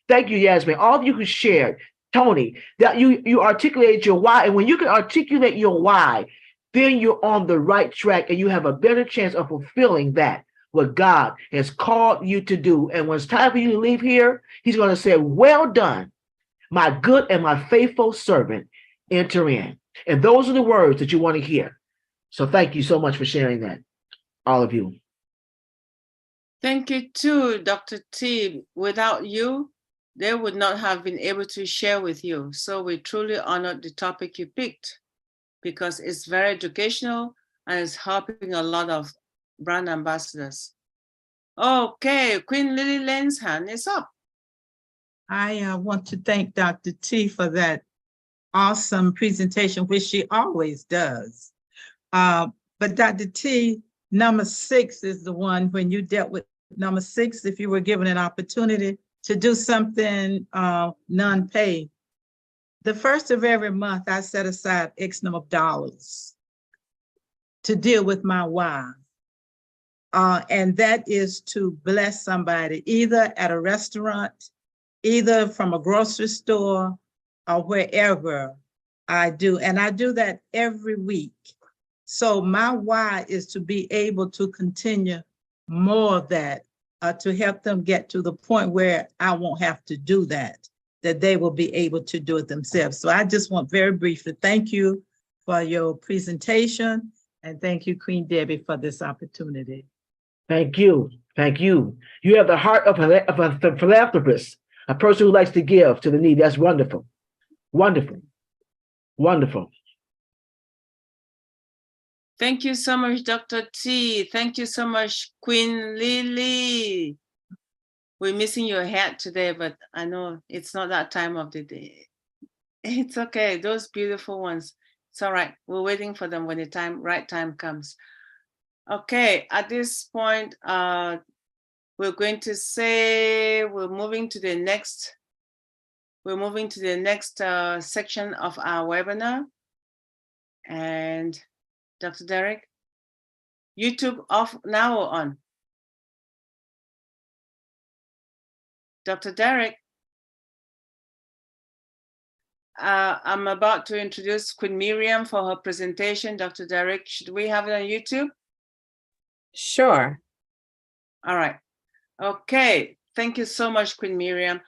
thank you, Yasmin, all of you who shared, Tony, that you articulated your why. And when you can articulate your why, then you're on the right track and you have a better chance of fulfilling that, what God has called you to do. And when it's time for you to leave here, he's going to say, well done, my good and my faithful servant, enter in. And those are the words that you want to hear. So thank you so much for sharing that, all of you. Thank you too, Dr. T. Without you, they would not have been able to share with you. So we truly honored the topic you picked because it's very educational and it's helping a lot of brand ambassadors. Okay, Queen Lily Lane's hand is up. I want to thank Dr. T for that awesome presentation, which she always does. But Dr. T, number 6 is the one when you dealt with number 6, if you were given an opportunity to do something non-paid. The first of every month, I set aside X number of dollars to deal with my why. And that is to bless somebody, either at a restaurant, either from a grocery store, or wherever I do. And I do that every week. So my why is to be able to continue more of that, to help them get to the point where I won't have to do that they will be able to do it themselves. So I just want very briefly, thank you for your presentation, and thank you, Queen Debbie, for this opportunity. Thank you. Thank you. You have the heart of a philanthropist, a person who likes to give to the needy. That's wonderful. Wonderful. Wonderful. Thank you so much, Dr. T. Thank you so much, Queen Lily. We're missing your hat today, but I know it's not that time of the day. It's okay. Those beautiful ones. It's all right. We're waiting for them when the right time comes. Okay, at this point, we're going to say we're moving to the next section of our webinar. And Dr. Derek, YouTube off now or on? Dr. Derek, I'm about to introduce Queen Miriam for her presentation. Dr. Derek, should we have it on YouTube? Sure. All right. Okay. Thank you so much, Queen Miriam.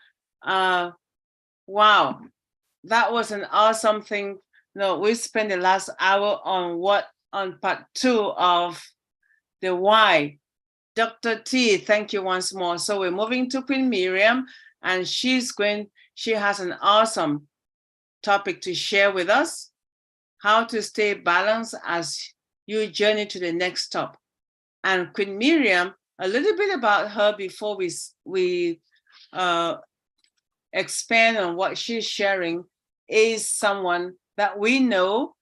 Wow. That was an awesome thing No, we spent the last hour on part 2 of the why. Dr. T, thank you once more. So we're moving to Queen Miriam, and she has an awesome topic to share with us, how to stay balanced as you journey to the next stop. And Queen Miriam, a little bit about her before we expand on what she's sharing, is someone that we know,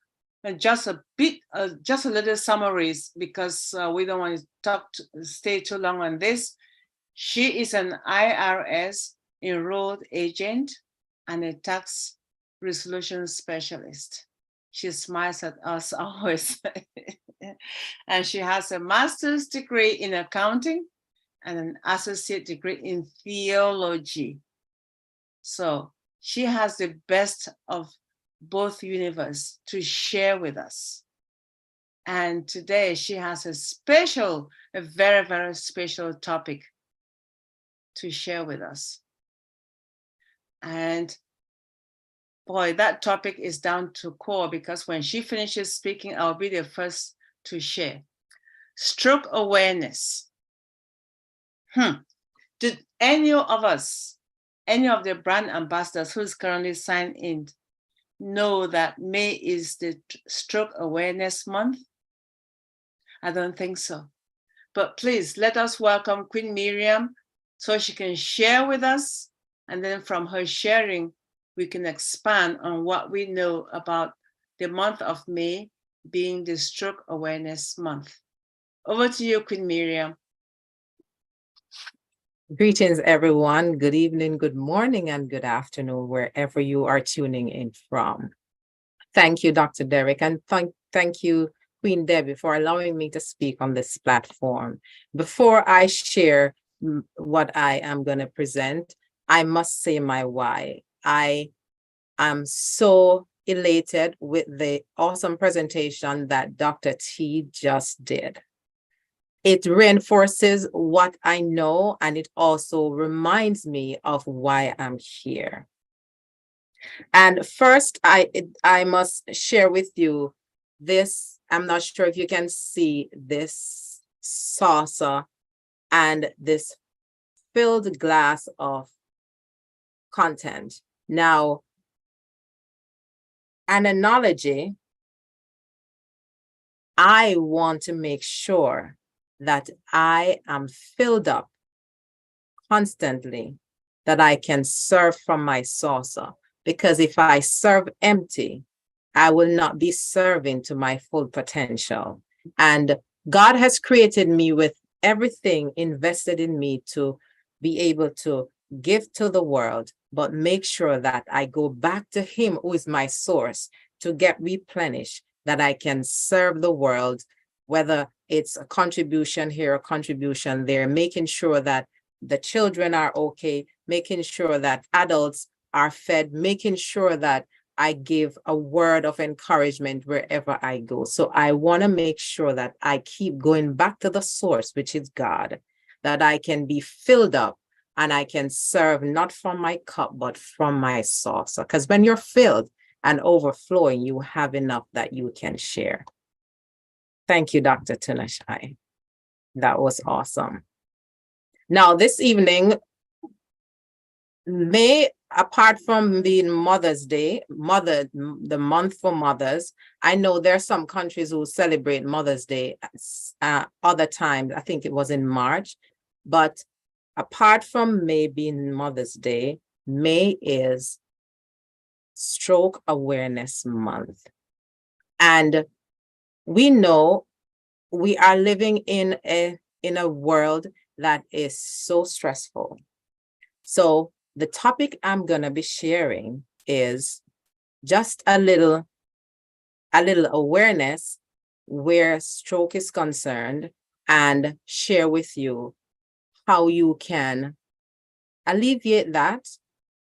and just a little summaries, because we don't want to stay too long on this. She is an IRS enrolled agent and a tax resolution specialist. She smiles at us always. And she has a master's degree in accounting and an associate degree in theology. So she has the best of both universe to share with us. And today she has a very, very special topic to share with us. And boy, that topic is down to core, because when she finishes speaking, I'll be the first to share. Stroke awareness. Did any of us, any of the brand ambassadors who's currently signed in, know that May is the Stroke Awareness Month? I don't think so. But please let us welcome Queen Miriam so she can share with us. And then from her sharing, we can expand on what we know about the month of May being the Stroke Awareness Month. Over to you, Queen Miriam. Greetings, everyone. Good evening, good morning, and good afternoon, wherever you are tuning in from. Thank you, Dr. Derek, and thank you, Queen Debbie, for allowing me to speak on this platform. Before I share what I am going to present, I must say my why. I am so elated with the awesome presentation that Dr. T just did. It reinforces what I know, and it also reminds me of why I'm here. And first, I must share with you this. I'm not sure if you can see this saucer and this filled glass of content. Now, an analogy, I want to make sure that I am filled up constantly, that I can serve from my saucer. Because if I serve empty, I will not be serving to my full potential. And God has created me with everything invested in me to be able to give to the world, but make sure that I go back to Him who is my source to get replenished, that I can serve the world, whether it's a contribution here, a contribution there, making sure that the children are okay, making sure that adults are fed, making sure that I give a word of encouragement wherever I go. So I want to make sure that I keep going back to the source, which is God, that I can be filled up and I can serve not from my cup, but from my saucer. Because when you're filled and overflowing, you have enough that you can share. Thank you, Dr. Tunashai. That was awesome. Now, this evening, May, apart from being Mother's Day, the month for mothers, I know there are some countries who celebrate Mother's Day other times. I think it was in March. But apart from May being Mother's Day, May is Stroke Awareness Month. And we know we are living in a world that is so stressful. So the topic I'm going to be sharing is just a little awareness where stroke is concerned, and share with you how you can alleviate that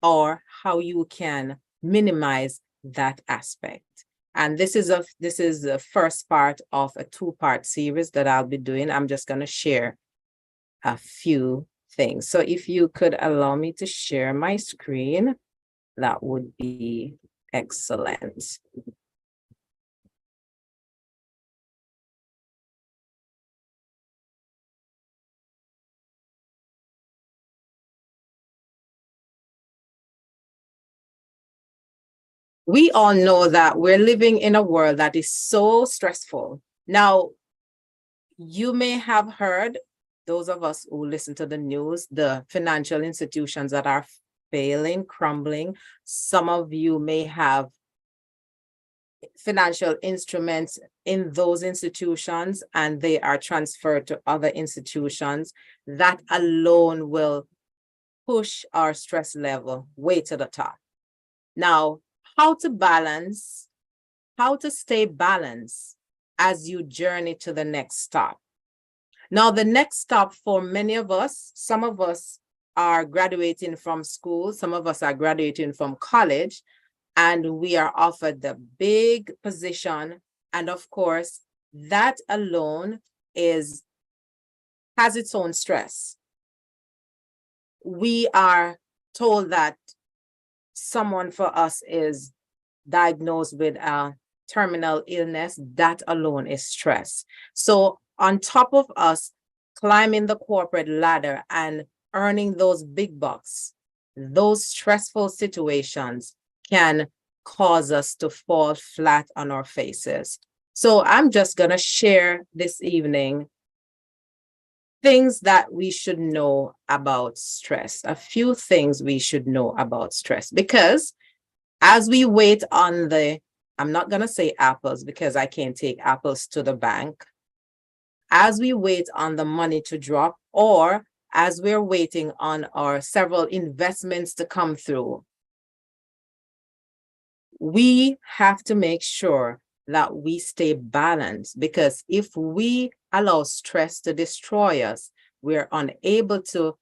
or how you can minimize that aspect. And this is the first part of a 2-part series that I'll be doing. I'm just going to share a few things. So if you could allow me to share my screen, that would be excellent. we all know that we're living in a world that is so stressful. Now, you may have heard, those of us who listen to the news, the financial institutions that are failing, crumbling. Some of you may have financial instruments in those institutions and they are transferred to other institutions. That alone will push our stress level way to the top. Now, how to stay balanced as you journey to the next stop. Now, the next stop for many of us, some of us are graduating from school, some of us are graduating from college, and we are offered the big position. And of course, that alone has its own stress. We are told that someone for us is diagnosed with a terminal illness. That alone is stress. So on top of us climbing the corporate ladder and earning those big bucks, those stressful situations can cause us to fall flat on our faces. So I'm just going to share this evening things that we should know about stress, a few things we should know about stress, because as we wait on I'm not going to say apples because I can't take apples to the bank. As we wait on the money to drop, or as we're waiting on our several investments to come through, we have to make sure that we stay balanced, because if we allow stress to destroy us, we're unable to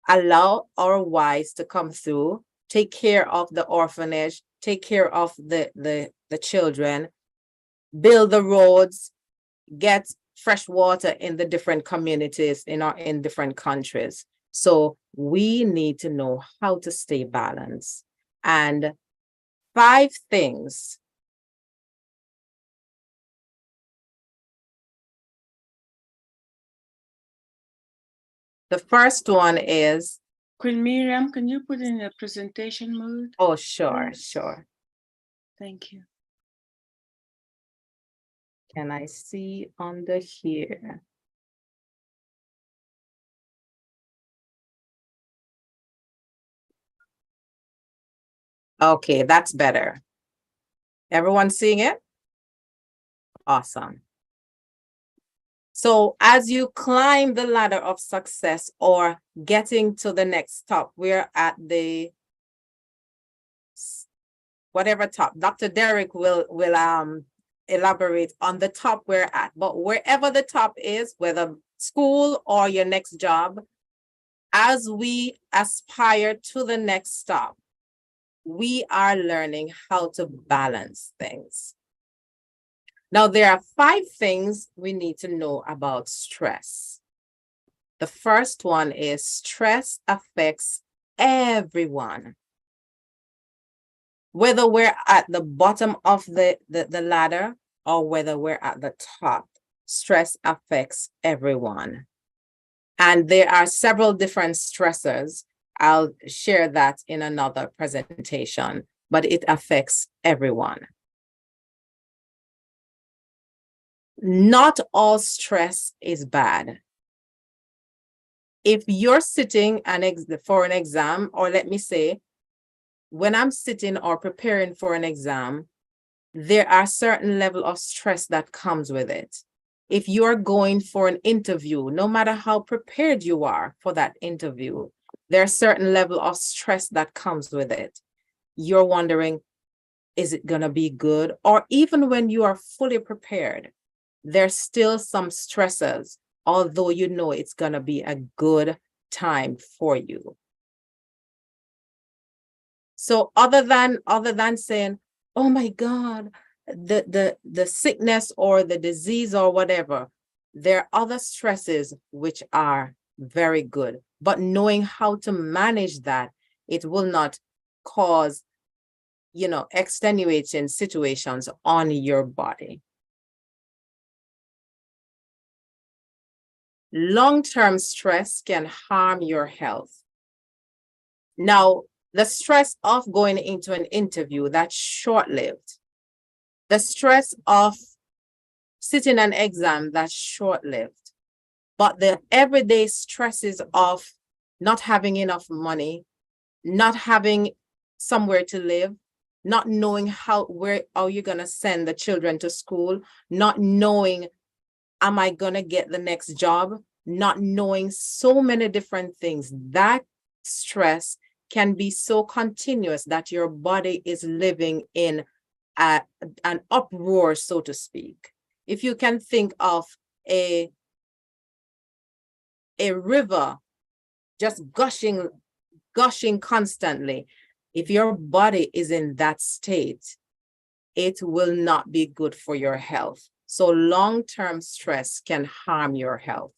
allow our wives to come through, take care of the orphanage, take care of the children, build the roads, get fresh water in the different communities in different countries. So we need to know how to stay balanced. And 5 things the first one is, Queen Miriam, can you put in a presentation mode? oh, sure. Thank you. Can I see under here? Okay, that's better. Everyone seeing it? Awesome. So as you climb the ladder of success or getting to the next stop, we're at the whatever top. Dr. Derek will elaborate on the top we're at, but wherever the top is, whether school or your next job, as we aspire to the next stop, we are learning how to balance things. Now, there are 5 things we need to know about stress. The first one is stress affects everyone. Whether we're at the bottom of the ladder or whether we're at the top, stress affects everyone. And there are several different stressors. I'll share that in another presentation, but it affects everyone. Not all stress is bad. If you're sitting for an exam, or let me say, when I'm sitting or preparing for an exam, there are certain level of stress that comes with it. If you're going for an interview, no matter how prepared you are for that interview, there's certain level of stress that comes with it. You're wondering, is it going to be good? Or even when you are fully prepared, there's still some stressors, although you know it's going to be a good time for you. So other than saying, oh my God, the sickness or the disease or whatever, there are other stresses which are very good. But knowing how to manage that, it will not cause, extenuating situations on your body. Long-term stress can harm your health. Now, The stress of going into an interview, that's short-lived. The stress of sitting an exam, that's short-lived. But the everyday stresses of not having enough money, not having somewhere to live, not knowing how you're gonna send the children to school, not knowing, am I gonna get the next job, not knowing so many different things, that stress can be so continuous that your body is living in an uproar, so to speak. If you can think of a river just gushing constantly, if your body is in that state, it will not be good for your health. So long-term stress can harm your health.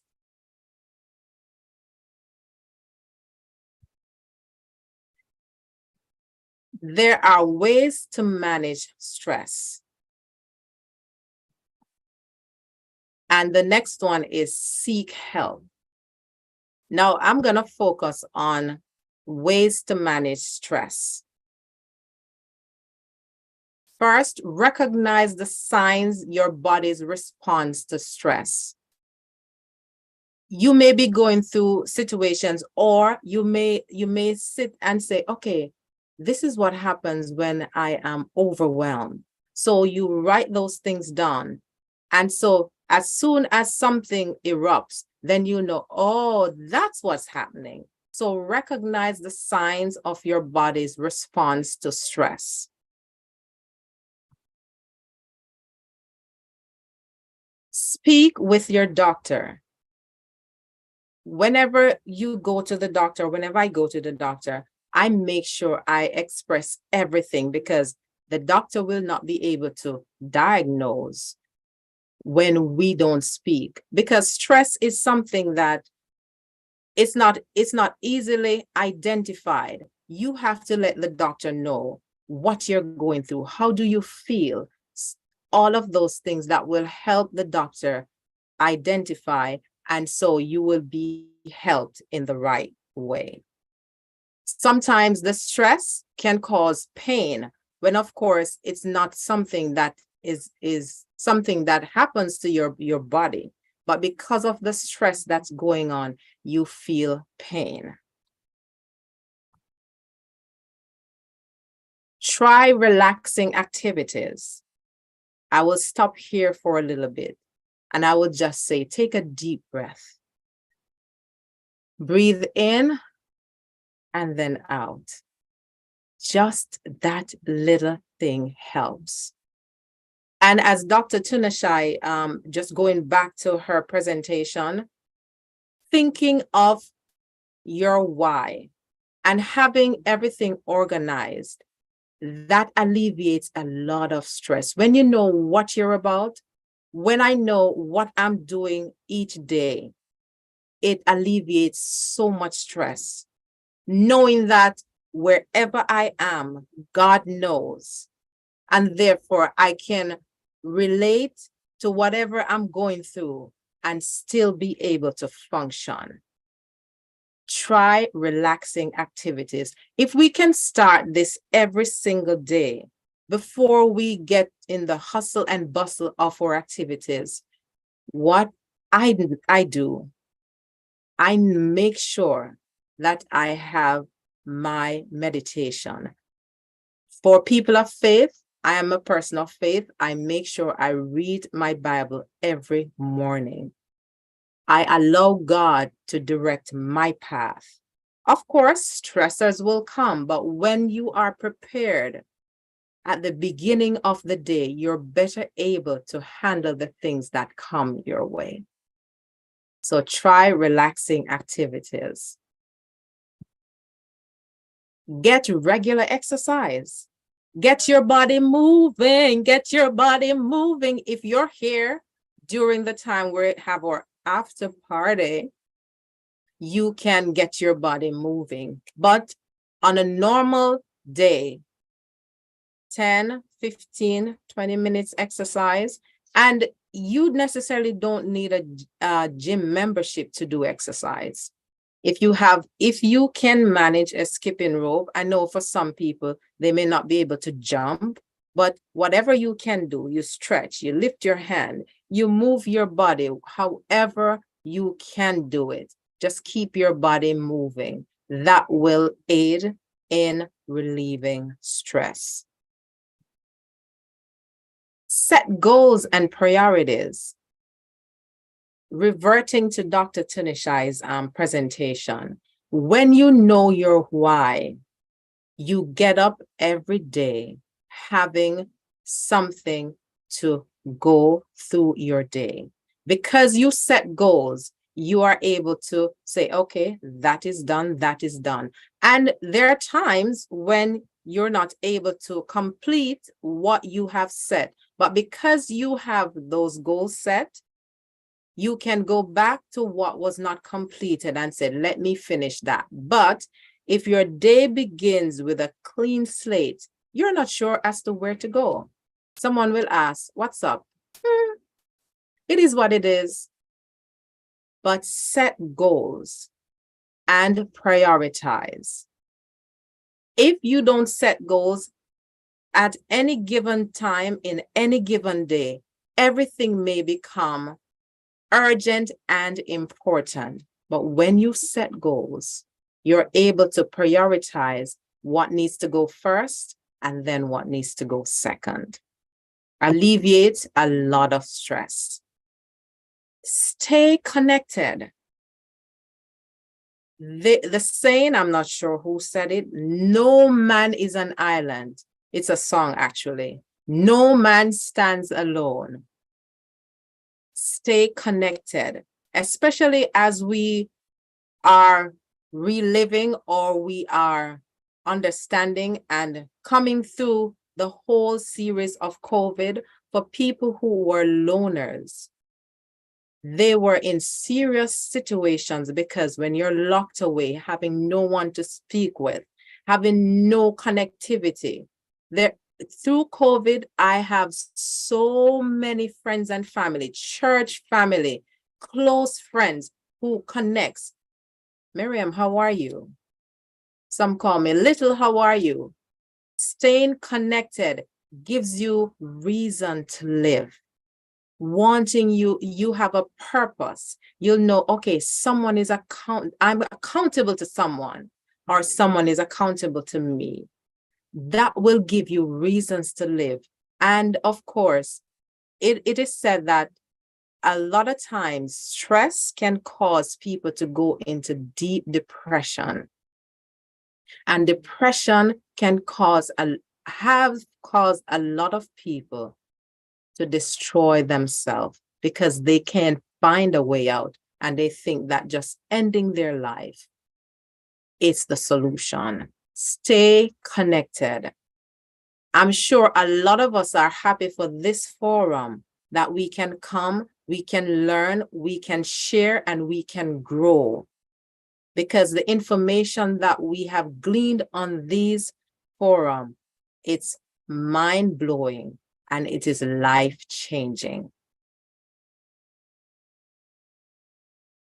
There are ways to manage stress. And the next one is seek help. Now I'm going to focus on ways to manage stress. First, recognize the signs your body's response to stress. You may be going through situations, or you may sit and say, okay, this is what happens when I am overwhelmed. So you write those things down. And so as soon as something erupts, then you know, oh, that's what's happening. So recognize the signs of your body's response to stress. Speak with your doctor. Whenever you go to the doctor, whenever I go to the doctor, I make sure I express everything, because the doctor will not be able to diagnose when we don't speak, because stress is something that it's not easily identified. You have to let the doctor know what you're going through. How do you feel? All of those things that will help the doctor identify, and so you will be helped in the right way. Sometimes the stress can cause pain, when of course it's not something that is something that happens to your body, but because of the stress that's going on, you feel pain. Try relaxing activities. I will stop here for a little bit, and I will just say, take a deep breath. Breathe in and then out. Just that little thing helps. And as Dr. Tunashai, just going back to her presentation, thinking of your why and having everything organized, that alleviates a lot of stress. When you know what you're about, when I know what I'm doing each day, it alleviates so much stress. Knowing that wherever I am, God knows, and therefore I can relate to whatever I'm going through and still be able to function. Try relaxing activities. If we can start this every single day before we get in the hustle and bustle of our activities, what I do, I make sure that I have my meditation. For people of faith, I am a person of faith. I make sure I read my Bible every morning. I allow God to direct my path. Of course, stressors will come, but when you are prepared at the beginning of the day, you're better able to handle the things that come your way. So try relaxing activities. Get regular exercise. Get your body moving. Get your body moving. If you're here during the time we have our after party, you can get your body moving. But on a normal day, 10, 15, 20 minutes exercise, and you necessarily don't need a gym membership to do exercise. If you can manage a skipping rope, I know for some people, they may not be able to jump, but whatever you can do, you stretch, you lift your hand, you move your body, however you can do it. Just keep your body moving. That will aid in relieving stress. Set goals and priorities. Reverting to Dr. Tunishai's presentation, when you know your why, you get up every day having something to go through your day. Because you set goals, you are able to say, okay, that is done, that is done. And there are times when you're not able to complete what you have set. But because you have those goals set, you can go back to what was not completed and say, let me finish that. But if your day begins with a clean slate, you're not sure as to where to go. Someone will ask, what's up? It is what it is. But set goals and prioritize. If you don't set goals at any given time in any given day, everything may become urgent and important. But when you set goals, you're able to prioritize what needs to go first and then what needs to go second. Alleviate a lot of stress. Stay connected. The saying, I'm not sure who said it, no man is an island. It's a song, actually. No man stands alone. Stay connected, especially as we are reliving or we are understanding and coming through the whole series of COVID. For people who were loners, they were in serious situations because when you're locked away, having no one to speak with, having no connectivity, through COVID, I have so many friends and family, church family, close friends who connects. Miriam, how are you? Some call me Little, how are you? Staying connected gives you reason to live. Wanting you have a purpose. You'll know, okay, someone is I'm accountable to someone, or someone is accountable to me. That will give you reasons to live. And of course, it is said that a lot of times stress can cause people to go into deep depression. And depression can have caused a lot of people to destroy themselves because they can't find a way out. And they think that just ending their life is the solution. Stay connected. I'm sure a lot of us are happy for this forum that we can come, we can learn, we can share, and we can grow. Because the information that we have gleaned on these forums, it's mind-blowing and it is life-changing.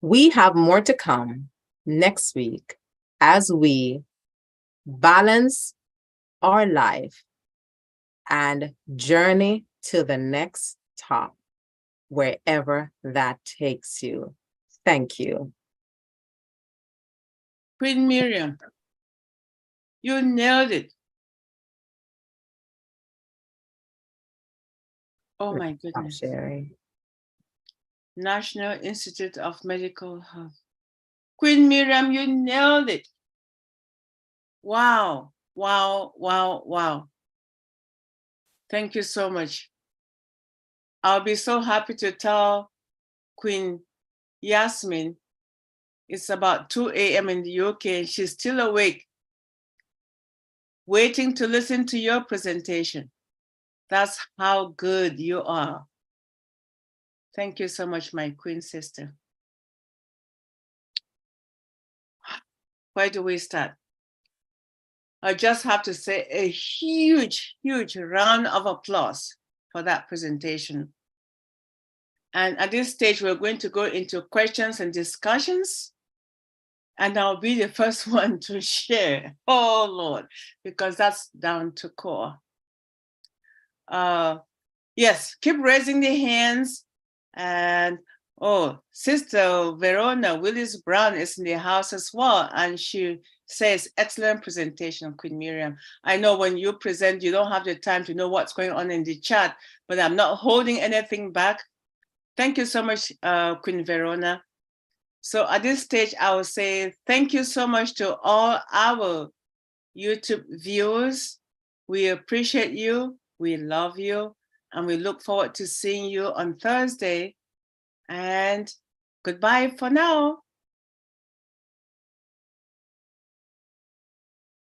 We have more to come next week as we balance our life and journey to the next top, wherever that takes you. Thank you. Queen Miriam, you nailed it. Oh my goodness. Sherry. National Institute of Medical Health. Queen Miriam, you nailed it. Wow, wow, wow, wow. Thank you so much. I'll be so happy to tell Queen Yasmin it's about 2 a.m. in the UK and she's still awake, waiting to listen to your presentation. That's how good you are. Thank you so much, my Queen sister. Where do we start? I just have to say a huge, huge round of applause for that presentation. And at this stage, we're going to go into questions and discussions. And I'll be the first one to share. Oh, Lord, because that's down to core. Yes, keep raising the hands. And oh, Sister Verona Willis Brown is in the house as well. And she says, excellent presentation, Queen Miriam. I know when you present, you don't have the time to know what's going on in the chat, but I'm not holding anything back. Thank you so much, Queen Verona. So at this stage, I will say thank you so much to all our YouTube viewers. We appreciate you, we love you, and we look forward to seeing you on Thursday. And goodbye for now.